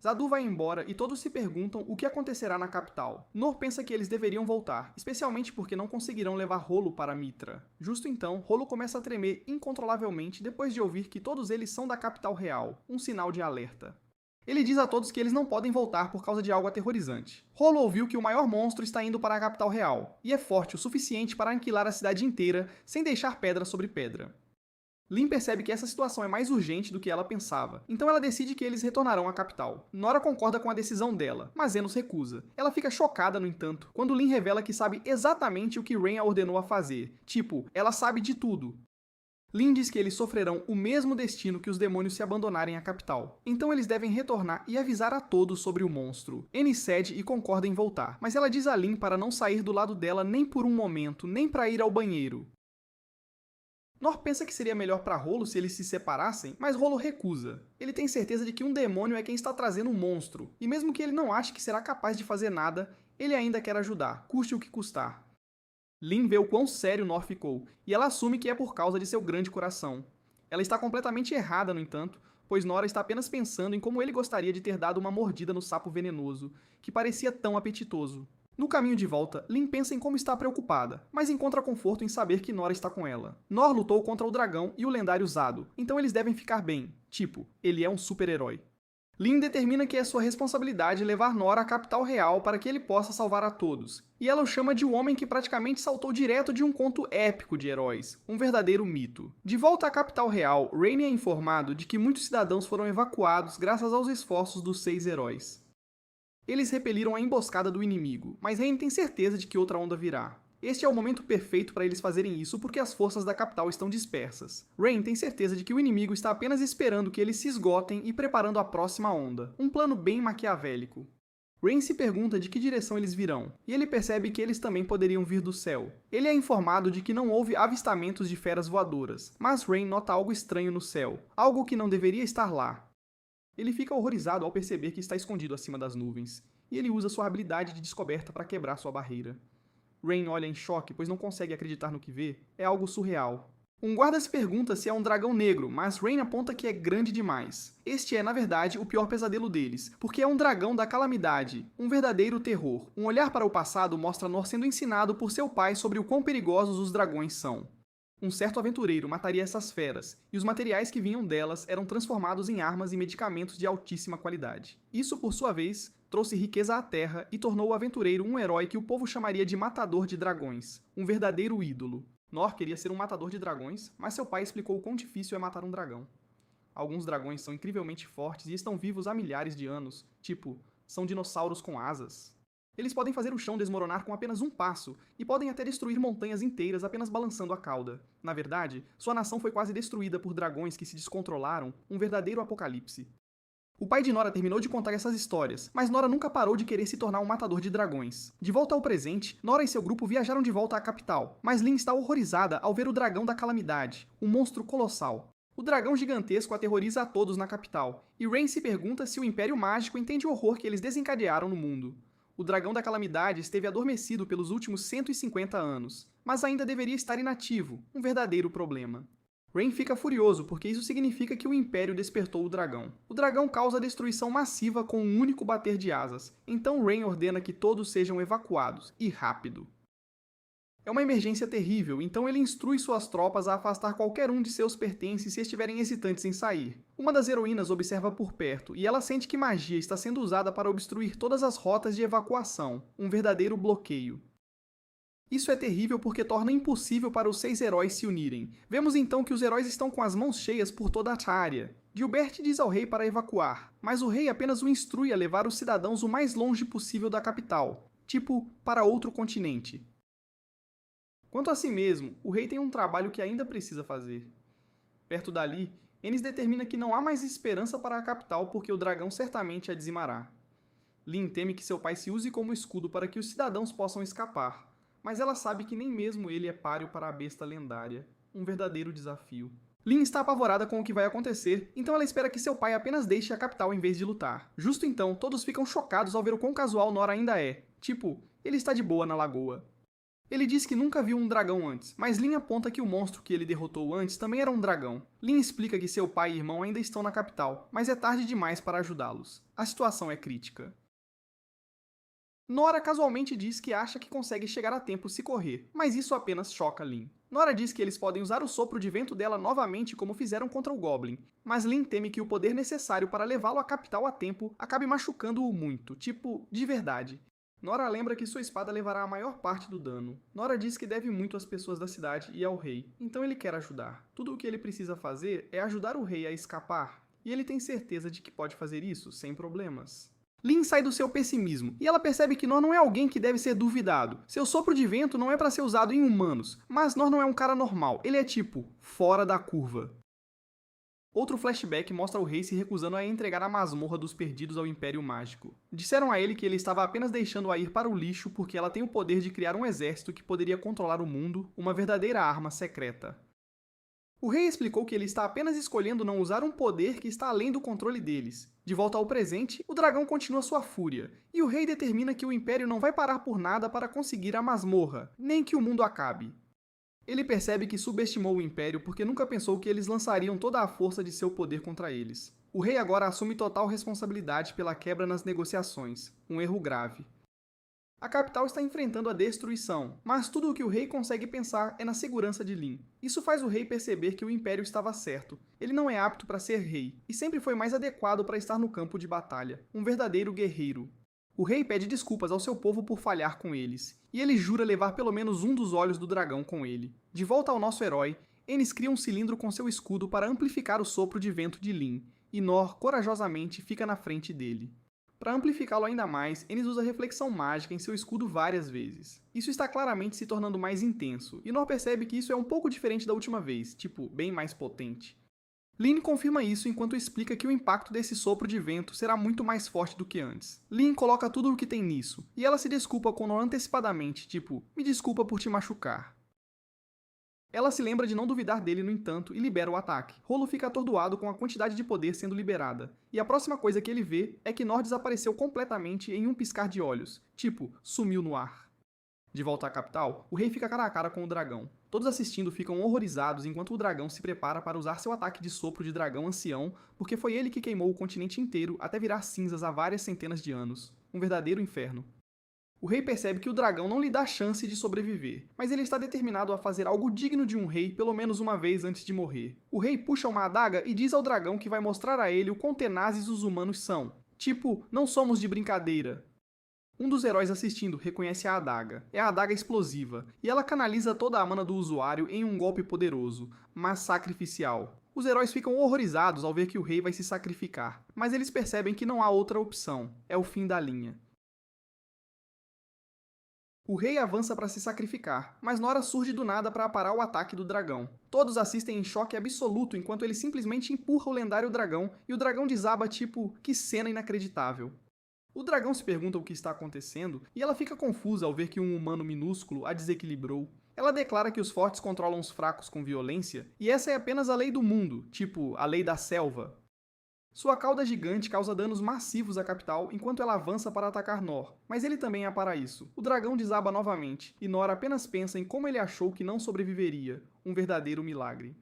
Zadu vai embora e todos se perguntam o que acontecerá na capital. Nor pensa que eles deveriam voltar, especialmente porque não conseguirão levar Rolo para Mitra. Justo então, Rolo começa a tremer incontrolavelmente depois de ouvir que todos eles são da capital real, um sinal de alerta. Ele diz a todos que eles não podem voltar por causa de algo aterrorizante. Rolo ouviu que o maior monstro está indo para a capital real, e é forte o suficiente para aniquilar a cidade inteira sem deixar pedra sobre pedra. Lin percebe que essa situação é mais urgente do que ela pensava, então ela decide que eles retornarão à capital. Nora concorda com a decisão dela, mas Enus recusa. Ela fica chocada, no entanto, quando Lin revela que sabe exatamente o que Rain a ordenou a fazer. Tipo, ela sabe de tudo. Lin diz que eles sofrerão o mesmo destino que os demônios se abandonarem a capital. Então eles devem retornar e avisar a todos sobre o monstro. Annie cede e concorda em voltar, mas ela diz a Lin para não sair do lado dela nem por um momento, nem para ir ao banheiro. Nor pensa que seria melhor para Rolo se eles se separassem, mas Rolo recusa. Ele tem certeza de que um demônio é quem está trazendo um monstro, e mesmo que ele não ache que será capaz de fazer nada, ele ainda quer ajudar, custe o que custar. Lin vê o quão sério Nor ficou, e ela assume que é por causa de seu grande coração. Ela está completamente errada, no entanto, pois Nora está apenas pensando em como ele gostaria de ter dado uma mordida no sapo venenoso, que parecia tão apetitoso. No caminho de volta, Lin pensa em como está preocupada, mas encontra conforto em saber que Nora está com ela. Nor lutou contra o dragão e o lendário Zado, então eles devem ficar bem. Tipo, ele é um super-herói. Lin determina que é sua responsabilidade levar Nora à capital real para que ele possa salvar a todos, e ela o chama de um homem que praticamente saltou direto de um conto épico de heróis, um verdadeiro mito. De volta à capital real, Rain é informado de que muitos cidadãos foram evacuados graças aos esforços dos 6 heróis. Eles repeliram a emboscada do inimigo, mas Rain tem certeza de que outra onda virá. Este é o momento perfeito para eles fazerem isso porque as forças da capital estão dispersas. Rain tem certeza de que o inimigo está apenas esperando que eles se esgotem e preparando a próxima onda. Um plano bem maquiavélico. Rain se pergunta de que direção eles virão, e ele percebe que eles também poderiam vir do céu. Ele é informado de que não houve avistamentos de feras voadoras, mas Rain nota algo estranho no céu, algo que não deveria estar lá. Ele fica horrorizado ao perceber que está escondido acima das nuvens, e ele usa sua habilidade de descoberta para quebrar sua barreira. Rain olha em choque, pois não consegue acreditar no que vê. É algo surreal. Um guarda se pergunta se é um dragão negro, mas Rain aponta que é grande demais. Este é, na verdade, o pior pesadelo deles, porque é um dragão da calamidade, um verdadeiro terror. Um olhar para o passado mostra Nor sendo ensinado por seu pai sobre o quão perigosos os dragões são. Um certo aventureiro mataria essas feras, e os materiais que vinham delas eram transformados em armas e medicamentos de altíssima qualidade. Isso, por sua vez, trouxe riqueza à terra e tornou o aventureiro um herói que o povo chamaria de matador de dragões, um verdadeiro ídolo. Nor queria ser um matador de dragões, mas seu pai explicou o quão difícil é matar um dragão. Alguns dragões são incrivelmente fortes e estão vivos há milhares de anos, tipo, são dinossauros com asas. Eles podem fazer o chão desmoronar com apenas um passo, e podem até destruir montanhas inteiras apenas balançando a cauda. Na verdade, sua nação foi quase destruída por dragões que se descontrolaram, um verdadeiro apocalipse. O pai de Nora terminou de contar essas histórias, mas Nora nunca parou de querer se tornar um matador de dragões. De volta ao presente, Nora e seu grupo viajaram de volta à capital, mas Lin está horrorizada ao ver o dragão da calamidade, um monstro colossal. O dragão gigantesco aterroriza a todos na capital, e Rain se pergunta se o Império Mágico entende o horror que eles desencadearam no mundo. O dragão da calamidade esteve adormecido pelos últimos 150 anos, mas ainda deveria estar inativo, um verdadeiro problema. Rain fica furioso porque isso significa que o Império despertou o dragão. O dragão causa destruição massiva com um único bater de asas, então Rain ordena que todos sejam evacuados, e rápido. É uma emergência terrível, então ele instrui suas tropas a afastar qualquer um de seus pertences se estiverem hesitantes em sair. Uma das heroínas observa por perto, e ela sente que magia está sendo usada para obstruir todas as rotas de evacuação, um verdadeiro bloqueio. Isso é terrível porque torna impossível para os 6 heróis se unirem. Vemos então que os heróis estão com as mãos cheias por toda a área. Gilbert diz ao rei para evacuar, mas o rei apenas o instrui a levar os cidadãos o mais longe possível da capital, tipo, para outro continente. Quanto a si mesmo, o rei tem um trabalho que ainda precisa fazer. Perto dali, Ennis determina que não há mais esperança para a capital porque o dragão certamente a dizimará. Lin teme que seu pai se use como escudo para que os cidadãos possam escapar, mas ela sabe que nem mesmo ele é páreo para a besta lendária, um verdadeiro desafio. Lin está apavorada com o que vai acontecer, então ela espera que seu pai apenas deixe a capital em vez de lutar. Justo então, todos ficam chocados ao ver o quão casual Nora ainda é. Tipo, ele está de boa na lagoa. Ele diz que nunca viu um dragão antes, mas Lin aponta que o monstro que ele derrotou antes também era um dragão. Lin explica que seu pai e irmão ainda estão na capital, mas é tarde demais para ajudá-los. A situação é crítica. Nora casualmente diz que acha que consegue chegar a tempo se correr, mas isso apenas choca Lin. Nora diz que eles podem usar o sopro de vento dela novamente como fizeram contra o Goblin, mas Lin teme que o poder necessário para levá-lo à capital a tempo acabe machucando-o muito, tipo, de verdade. Nora lembra que sua espada levará a maior parte do dano. Nora diz que deve muito às pessoas da cidade e ao rei, então ele quer ajudar. Tudo o que ele precisa fazer é ajudar o rei a escapar, e ele tem certeza de que pode fazer isso sem problemas. Lin sai do seu pessimismo, e ela percebe que Nor não é alguém que deve ser duvidado. Seu sopro de vento não é para ser usado em humanos, mas Nor não é um cara normal, ele é tipo, fora da curva. Outro flashback mostra o rei se recusando a entregar a masmorra dos perdidos ao Império Mágico. Disseram a ele que ele estava apenas deixando-a ir para o lixo porque ela tem o poder de criar um exército que poderia controlar o mundo, uma verdadeira arma secreta. O rei explicou que ele está apenas escolhendo não usar um poder que está além do controle deles. De volta ao presente, o dragão continua sua fúria, e o rei determina que o Império não vai parar por nada para conseguir a masmorra, nem que o mundo acabe. Ele percebe que subestimou o Império porque nunca pensou que eles lançariam toda a força de seu poder contra eles. O rei agora assume total responsabilidade pela quebra nas negociações, um erro grave. A capital está enfrentando a destruição, mas tudo o que o rei consegue pensar é na segurança de Lin. Isso faz o rei perceber que o Império estava certo. Ele não é apto para ser rei, e sempre foi mais adequado para estar no campo de batalha, um verdadeiro guerreiro. O rei pede desculpas ao seu povo por falhar com eles, e ele jura levar pelo menos um dos olhos do dragão com ele. De volta ao nosso herói, Ennis cria um cilindro com seu escudo para amplificar o sopro de vento de Lin, e Nor corajosamente fica na frente dele. Para amplificá-lo ainda mais, Ennis usa reflexão mágica em seu escudo várias vezes. Isso está claramente se tornando mais intenso, e Nor percebe que isso é um pouco diferente da última vez, tipo, bem mais potente. Lin confirma isso enquanto explica que o impacto desse sopro de vento será muito mais forte do que antes. Lin coloca tudo o que tem nisso, e ela se desculpa com Nor antecipadamente, tipo, me desculpa por te machucar. Ela se lembra de não duvidar dele, no entanto, e libera o ataque. Rolo fica atordoado com a quantidade de poder sendo liberada, e a próxima coisa que ele vê é que Nor desapareceu completamente em um piscar de olhos, tipo, sumiu no ar. De volta à capital, o rei fica cara a cara com o dragão. Todos assistindo ficam horrorizados enquanto o dragão se prepara para usar seu ataque de sopro de dragão ancião, porque foi ele que queimou o continente inteiro até virar cinzas há várias centenas de anos. Um verdadeiro inferno. O rei percebe que o dragão não lhe dá chance de sobreviver, mas ele está determinado a fazer algo digno de um rei pelo menos uma vez antes de morrer. O rei puxa uma adaga e diz ao dragão que vai mostrar a ele o quão tenazes os humanos são. Tipo, não somos de brincadeira. Um dos heróis assistindo reconhece a adaga. É a adaga explosiva, e ela canaliza toda a mana do usuário em um golpe poderoso, mas sacrificial. Os heróis ficam horrorizados ao ver que o rei vai se sacrificar, mas eles percebem que não há outra opção. É o fim da linha. O rei avança para se sacrificar, mas Nora surge do nada para parar o ataque do dragão. Todos assistem em choque absoluto enquanto ele simplesmente empurra o lendário dragão e o dragão desaba tipo, que cena inacreditável. O dragão se pergunta o que está acontecendo e ela fica confusa ao ver que um humano minúsculo a desequilibrou. Ela declara que os fortes controlam os fracos com violência e essa é apenas a lei do mundo, tipo, a lei da selva. Sua cauda gigante causa danos massivos à capital enquanto ela avança para atacar Nor, mas ele também é para isso. O dragão desaba novamente, e Nor apenas pensa em como ele achou que não sobreviveria, um verdadeiro milagre.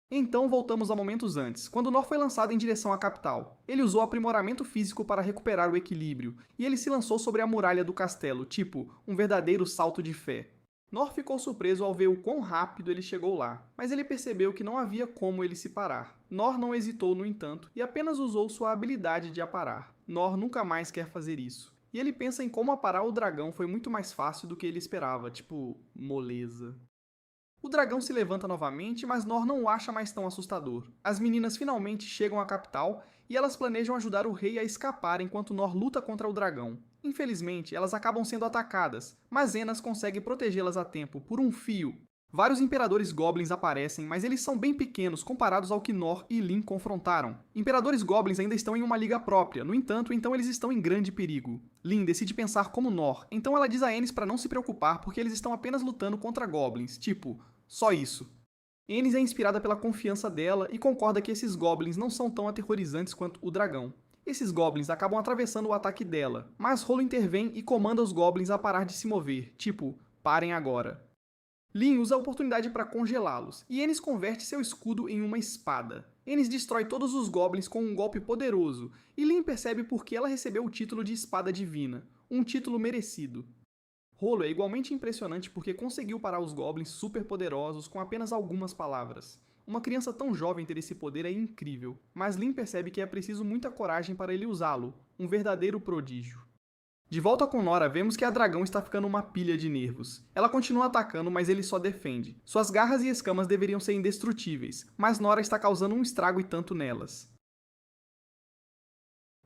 Então voltamos a momentos antes, quando Nor foi lançado em direção à capital. Ele usou aprimoramento físico para recuperar o equilíbrio, e ele se lançou sobre a muralha do castelo, tipo, um verdadeiro salto de fé. Nor ficou surpreso ao ver o quão rápido ele chegou lá, mas ele percebeu que não havia como ele se parar. Nor não hesitou, no entanto, e apenas usou sua habilidade de aparar. Nor nunca mais quer fazer isso. E ele pensa em como aparar o dragão foi muito mais fácil do que ele esperava, tipo, moleza. O dragão se levanta novamente, mas Nor não o acha mais tão assustador. As meninas finalmente chegam à capital e elas planejam ajudar o rei a escapar enquanto Nor luta contra o dragão. Infelizmente, elas acabam sendo atacadas, mas Enas consegue protegê-las a tempo, por um fio. Vários imperadores goblins aparecem, mas eles são bem pequenos comparados ao que Nor e Lin confrontaram. Imperadores goblins ainda estão em uma liga própria, no entanto, então eles estão em grande perigo. Lin decide pensar como Nor, então ela diz a Ennis para não se preocupar porque eles estão apenas lutando contra goblins, tipo, só isso. Ennis é inspirada pela confiança dela e concorda que esses goblins não são tão aterrorizantes quanto o dragão. Esses goblins acabam atravessando o ataque dela, mas Rolo intervém e comanda os goblins a parar de se mover, tipo, parem agora. Lin usa a oportunidade para congelá-los, e Ennis converte seu escudo em uma espada. Ennis destrói todos os goblins com um golpe poderoso, e Lin percebe por que ela recebeu o título de Espada Divina, um título merecido. Rolo é igualmente impressionante porque conseguiu parar os goblins super poderosos com apenas algumas palavras. Uma criança tão jovem ter esse poder é incrível, mas Lin percebe que é preciso muita coragem para ele usá-lo, um verdadeiro prodígio. De volta com Nora, vemos que a dragão está ficando uma pilha de nervos. Ela continua atacando, mas ele só defende. Suas garras e escamas deveriam ser indestrutíveis, mas Nora está causando um estrago e tanto nelas.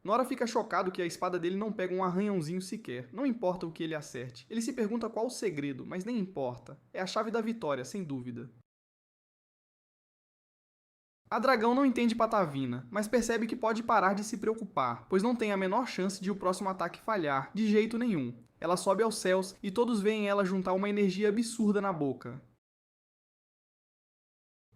Nora fica chocado que a espada dele não pega um arranhãozinho sequer, não importa o que ele acerte. Ele se pergunta qual o segredo, mas nem importa. É a chave da vitória, sem dúvida. A dragão não entende patavina, mas percebe que pode parar de se preocupar, pois não tem a menor chance de o próximo ataque falhar, de jeito nenhum. Ela sobe aos céus e todos veem ela juntar uma energia absurda na boca.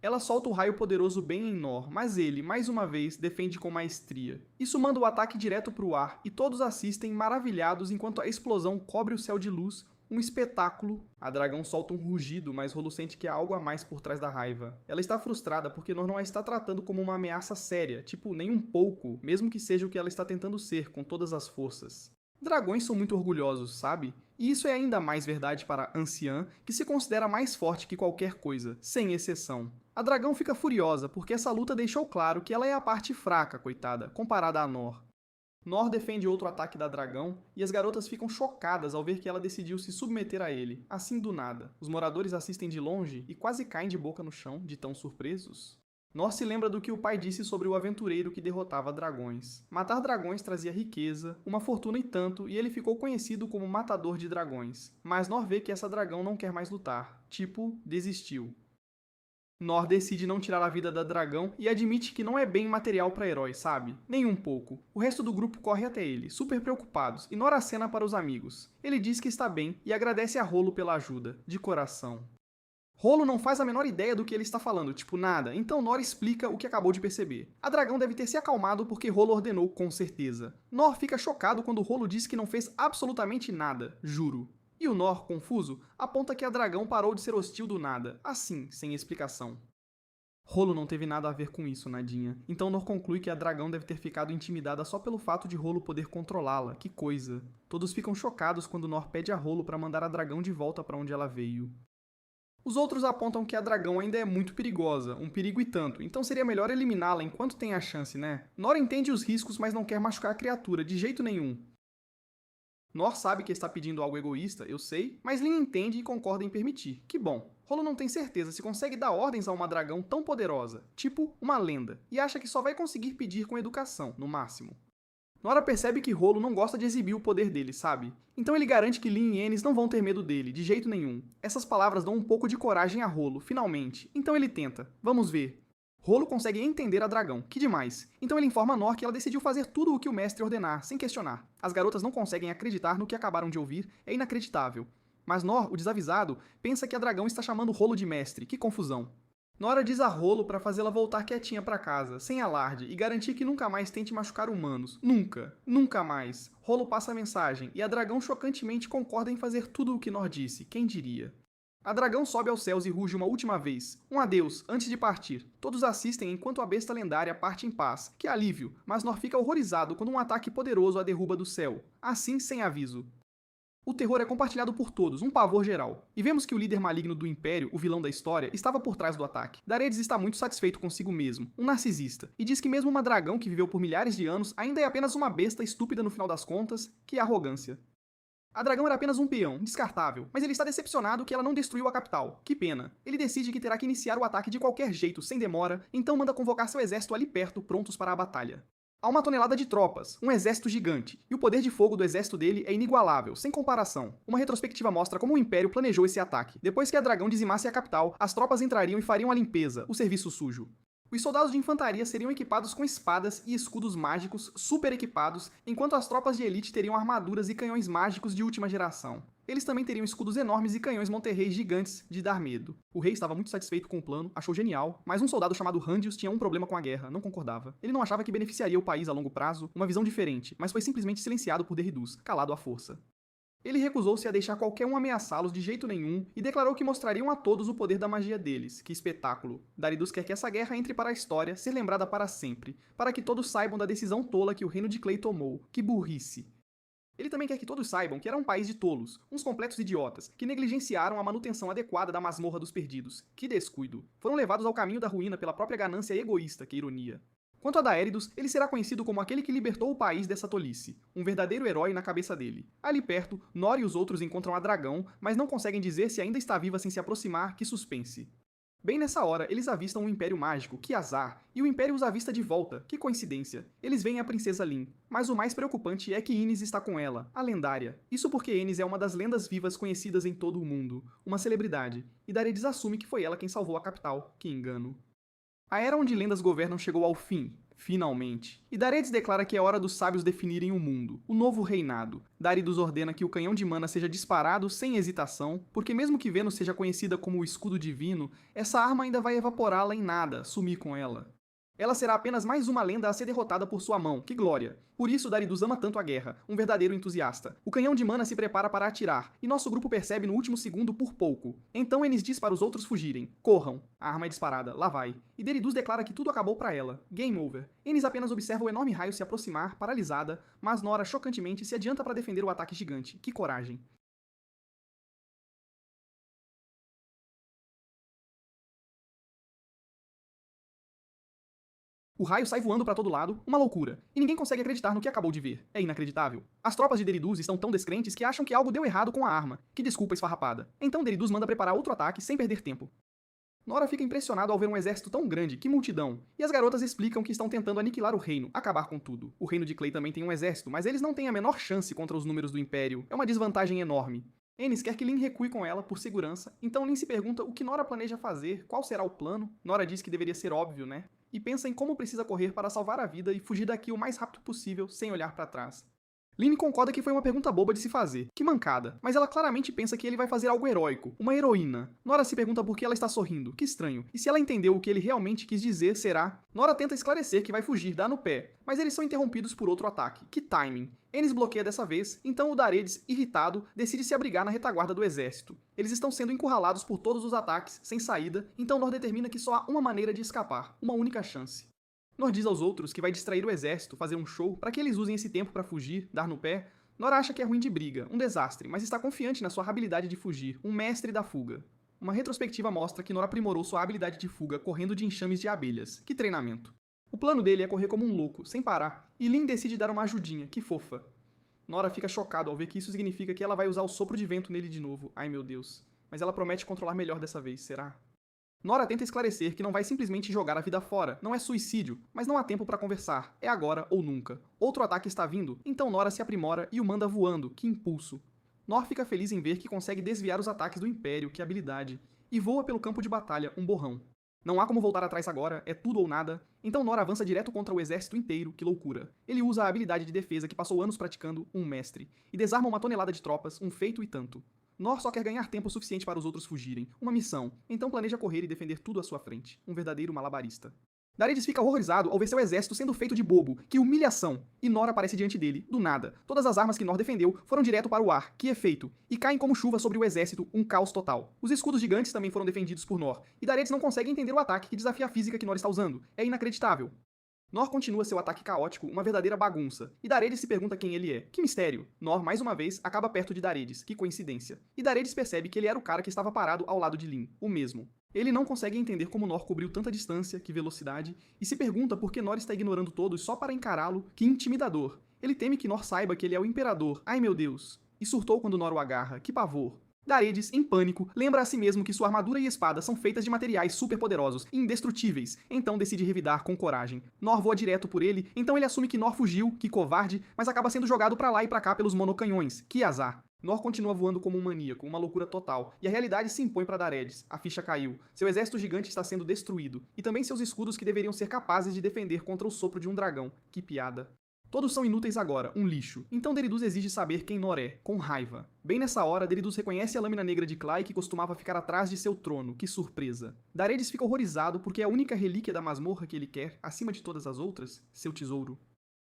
Ela solta o raio poderoso bem em Nor, mas ele, mais uma vez, defende com maestria. Isso manda o ataque direto para o ar e todos assistem maravilhados enquanto a explosão cobre o céu de luz, um espetáculo. A dragão solta um rugido, mas Rolo sente que há algo a mais por trás da raiva. Ela está frustrada porque Nor não a está tratando como uma ameaça séria, tipo, nem um pouco, mesmo que seja o que ela está tentando ser, com todas as forças. Dragões são muito orgulhosos, sabe? E isso é ainda mais verdade para Anciã, que se considera mais forte que qualquer coisa, sem exceção. A dragão fica furiosa porque essa luta deixou claro que ela é a parte fraca, coitada, comparada a Nor. Nor defende outro ataque da dragão e as garotas ficam chocadas ao ver que ela decidiu se submeter a ele, assim do nada. Os moradores assistem de longe e quase caem de boca no chão, de tão surpresos. Nor se lembra do que o pai disse sobre o aventureiro que derrotava dragões. Matar dragões trazia riqueza, uma fortuna e tanto, e ele ficou conhecido como matador de dragões. Mas Nor vê que essa dragão não quer mais lutar. Tipo, desistiu. Nor decide não tirar a vida da dragão e admite que não é bem material para herói, sabe? Nem um pouco. O resto do grupo corre até ele, super preocupados, e Nor acena para os amigos. Ele diz que está bem e agradece a Rolo pela ajuda, de coração. Rolo não faz a menor ideia do que ele está falando, tipo nada, então Nor explica o que acabou de perceber. A dragão deve ter se acalmado porque Rolo ordenou com certeza. Nor fica chocado quando Rolo diz que não fez absolutamente nada, juro. E o Nor, confuso, aponta que a dragão parou de ser hostil do nada, assim, sem explicação. Rolo não teve nada a ver com isso, nadinha. Então Nor conclui que a dragão deve ter ficado intimidada só pelo fato de Rolo poder controlá-la. Que coisa. Todos ficam chocados quando Nor pede a Rolo para mandar a dragão de volta para onde ela veio. Os outros apontam que a dragão ainda é muito perigosa, um perigo e tanto, então seria melhor eliminá-la enquanto tem a chance, né? Nor entende os riscos, mas não quer machucar a criatura, de jeito nenhum. Nor sabe que está pedindo algo egoísta, eu sei, mas Lin entende e concorda em permitir. Que bom. Rolo não tem certeza se consegue dar ordens a uma dragão tão poderosa, tipo uma lenda, e acha que só vai conseguir pedir com educação, no máximo. Nora percebe que Rolo não gosta de exibir o poder dele, sabe? Então ele garante que Lin e Ennis não vão ter medo dele, de jeito nenhum. Essas palavras dão um pouco de coragem a Rolo, finalmente. Então ele tenta. Vamos ver. Rolo consegue entender a dragão, que demais. Então ele informa a Nor que ela decidiu fazer tudo o que o mestre ordenar, sem questionar. As garotas não conseguem acreditar no que acabaram de ouvir, é inacreditável. Mas Nor, o desavisado, pensa que a dragão está chamando Rolo de mestre, que confusão. Nora diz a Rolo para fazê-la voltar quietinha para casa, sem alarde, e garantir que nunca mais tente machucar humanos. Nunca. Nunca mais. Rolo passa a mensagem, e a dragão chocantemente concorda em fazer tudo o que Nor disse, quem diria. A dragão sobe aos céus e ruge uma última vez. Um adeus, antes de partir. Todos assistem enquanto a besta lendária parte em paz. Que alívio, mas Nor fica horrorizado quando um ataque poderoso a derruba do céu. Assim, sem aviso. O terror é compartilhado por todos, um pavor geral. E vemos que o líder maligno do Império, o vilão da história, estava por trás do ataque. Daredes está muito satisfeito consigo mesmo, um narcisista, e diz que mesmo uma dragão que viveu por milhares de anos ainda é apenas uma besta estúpida no final das contas, que arrogância. A dragão era apenas um peão, descartável, mas ele está decepcionado que ela não destruiu a capital. Que pena. Ele decide que terá que iniciar o ataque de qualquer jeito, sem demora, então manda convocar seu exército ali perto, prontos para a batalha. Há uma tonelada de tropas, um exército gigante, e o poder de fogo do exército dele é inigualável, sem comparação. Uma retrospectiva mostra como o Império planejou esse ataque. Depois que a dragão dizimasse a capital, as tropas entrariam e fariam a limpeza, o serviço sujo. Os soldados de infantaria seriam equipados com espadas e escudos mágicos super equipados, enquanto as tropas de elite teriam armaduras e canhões mágicos de última geração. Eles também teriam escudos enormes e canhões monterreis gigantes de dar medo. O rei estava muito satisfeito com o plano, achou genial, mas um soldado chamado Randius tinha um problema com a guerra, não concordava. Ele não achava que beneficiaria o país a longo prazo, uma visão diferente, mas foi simplesmente silenciado por Derridus, calado à força. Ele recusou-se a deixar qualquer um ameaçá-los de jeito nenhum e declarou que mostrariam a todos o poder da magia deles. Que espetáculo! Daridus quer que essa guerra entre para a história, ser lembrada para sempre, para que todos saibam da decisão tola que o reino de Clay tomou. Que burrice! Ele também quer que todos saibam que era um país de tolos, uns completos idiotas, que negligenciaram a manutenção adequada da masmorra dos perdidos. Que descuido! Foram levados ao caminho da ruína pela própria ganância egoísta, que ironia. Quanto a Daeridus, ele será conhecido como aquele que libertou o país dessa tolice, um verdadeiro herói na cabeça dele. Ali perto, Nor e os outros encontram a dragão, mas não conseguem dizer se ainda está viva sem se aproximar, que suspense. Bem nessa hora, eles avistam o Império Mágico, que azar, e o Império os avista de volta, que coincidência. Eles veem a Princesa Lin, mas o mais preocupante é que Ines está com ela, a lendária. Isso porque Ines é uma das lendas vivas conhecidas em todo o mundo, uma celebridade, e Daredes assume que foi ela quem salvou a capital, que engano. A era onde lendas governam chegou ao fim, finalmente. E Daredes declara que é hora dos sábios definirem o mundo, o novo reinado. Darius ordena que o canhão de mana seja disparado sem hesitação, porque mesmo que Vênus seja conhecida como o escudo divino, essa arma ainda vai evaporá-la em nada, sumir com ela. Ela será apenas mais uma lenda a ser derrotada por sua mão, que glória! Por isso Darius ama tanto a guerra, um verdadeiro entusiasta. O canhão de mana se prepara para atirar, e nosso grupo percebe no último segundo por pouco. Então Ennis diz para os outros fugirem. Corram. A arma é disparada, lá vai. E Deridu declara que tudo acabou para ela. Game over. Ennis apenas observa o enorme raio se aproximar, paralisada, mas Nora chocantemente se adianta para defender o ataque gigante. Que coragem. O raio sai voando para todo lado, uma loucura, e ninguém consegue acreditar no que acabou de ver. É inacreditável. As tropas de Deridus estão tão descrentes que acham que algo deu errado com a arma. Que desculpa esfarrapada. Então Deridus manda preparar outro ataque sem perder tempo. Nora fica impressionado ao ver um exército tão grande, que multidão, e as garotas explicam que estão tentando aniquilar o reino, acabar com tudo. O reino de Clay também tem um exército, mas eles não têm a menor chance contra os números do Império. É uma desvantagem enorme. Ennis quer que Lin recue com ela por segurança, então Lin se pergunta o que Nora planeja fazer, qual será o plano. Nora diz que deveria ser óbvio, né? E pensa em como precisa correr para salvar a vida e fugir daqui o mais rápido possível, sem olhar para trás. Lin concorda que foi uma pergunta boba de se fazer. Que mancada. Mas ela claramente pensa que ele vai fazer algo heróico. Uma heroína. Nora se pergunta por que ela está sorrindo. Que estranho. E se ela entendeu o que ele realmente quis dizer, será? Nora tenta esclarecer que vai fugir, dá no pé. Mas eles são interrompidos por outro ataque. Que timing. Ennis bloqueia dessa vez, então o Daredes, irritado, decide se abrigar na retaguarda do exército. Eles estão sendo encurralados por todos os ataques, sem saída, então Nor determina que só há uma maneira de escapar. Uma única chance. Nor diz aos outros que vai distrair o exército, fazer um show, para que eles usem esse tempo para fugir, dar no pé. Nor acha que é ruim de briga, um desastre, mas está confiante na sua habilidade de fugir, um mestre da fuga. Uma retrospectiva mostra que Nor aprimorou sua habilidade de fuga correndo de enxames de abelhas. Que treinamento. O plano dele é correr como um louco, sem parar, e Lin decide dar uma ajudinha, que fofa. Nora fica chocado ao ver que isso significa que ela vai usar o sopro de vento nele de novo. Ai meu Deus. Mas ela promete controlar melhor dessa vez, será? Nora tenta esclarecer que não vai simplesmente jogar a vida fora, não é suicídio, mas não há tempo para conversar, é agora ou nunca. Outro ataque está vindo, então Nora se aprimora e o manda voando, que impulso. Nor fica feliz em ver que consegue desviar os ataques do Império, que habilidade, e voa pelo campo de batalha, um borrão. Não há como voltar atrás agora, é tudo ou nada, então Nor avança direto contra o exército inteiro, que loucura. Ele usa a habilidade de defesa que passou anos praticando, um mestre, e desarma uma tonelada de tropas, um feito e tanto. Nor só quer ganhar tempo suficiente para os outros fugirem, uma missão, então planeja correr e defender tudo à sua frente, um verdadeiro malabarista. Daredes fica horrorizado ao ver seu exército sendo feito de bobo, que humilhação, e Nor aparece diante dele, do nada. Todas as armas que Nor defendeu foram direto para o ar, que efeito, e caem como chuva sobre o exército, um caos total. Os escudos gigantes também foram defendidos por Nor, e Daredes não consegue entender o ataque que desafia a física que Nor está usando, é inacreditável. Nor continua seu ataque caótico, uma verdadeira bagunça, e Daredes se pergunta quem ele é. Que mistério! Nor, mais uma vez, acaba perto de Daredes, que coincidência. E Daredes percebe que ele era o cara que estava parado ao lado de Lin, o mesmo. Ele não consegue entender como Nor cobriu tanta distância, que velocidade, e se pergunta por que Nor está ignorando todos só para encará-lo, que intimidador. Ele teme que Nor saiba que ele é o imperador, ai meu Deus. E surtou quando Nor o agarra, que pavor. Daredes, em pânico, lembra a si mesmo que sua armadura e espada são feitas de materiais superpoderosos e indestrutíveis, então decide revidar com coragem. Nor voa direto por ele, então ele assume que Nor fugiu, que covarde, mas acaba sendo jogado pra lá e pra cá pelos monocanhões. Que azar. Nor continua voando como um maníaco, uma loucura total, e a realidade se impõe para Daredes. A ficha caiu. Seu exército gigante está sendo destruído, e também seus escudos que deveriam ser capazes de defender contra o sopro de um dragão. Que piada. Todos são inúteis agora, um lixo. Então Deridus exige saber quem Nor é, com raiva. Bem nessa hora, Deridus reconhece a lâmina negra de Clay que costumava ficar atrás de seu trono. Que surpresa. Daredes fica horrorizado porque é a única relíquia da masmorra que ele quer, acima de todas as outras, seu tesouro.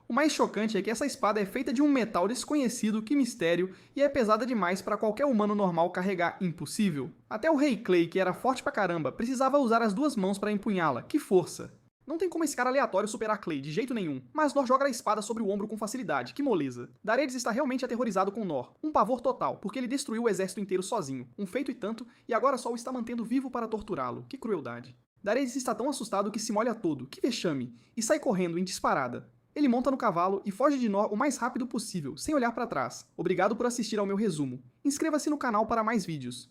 O mais chocante é que essa espada é feita de um metal desconhecido, que mistério, e é pesada demais para qualquer humano normal carregar, impossível. Até o Rei Clay, que era forte pra caramba, precisava usar as duas mãos para empunhá-la. Que força. Não tem como esse cara aleatório superar Clay, de jeito nenhum, mas Nor joga a espada sobre o ombro com facilidade, que moleza. Daredes está realmente aterrorizado com Nor, um pavor total, porque ele destruiu o exército inteiro sozinho, um feito e tanto, e agora só o está mantendo vivo para torturá-lo. Que crueldade. Daredes está tão assustado que se molha todo, que vexame, e sai correndo em disparada. Ele monta no cavalo e foge de Nor o mais rápido possível, sem olhar para trás. Obrigado por assistir ao meu resumo. Inscreva-se no canal para mais vídeos.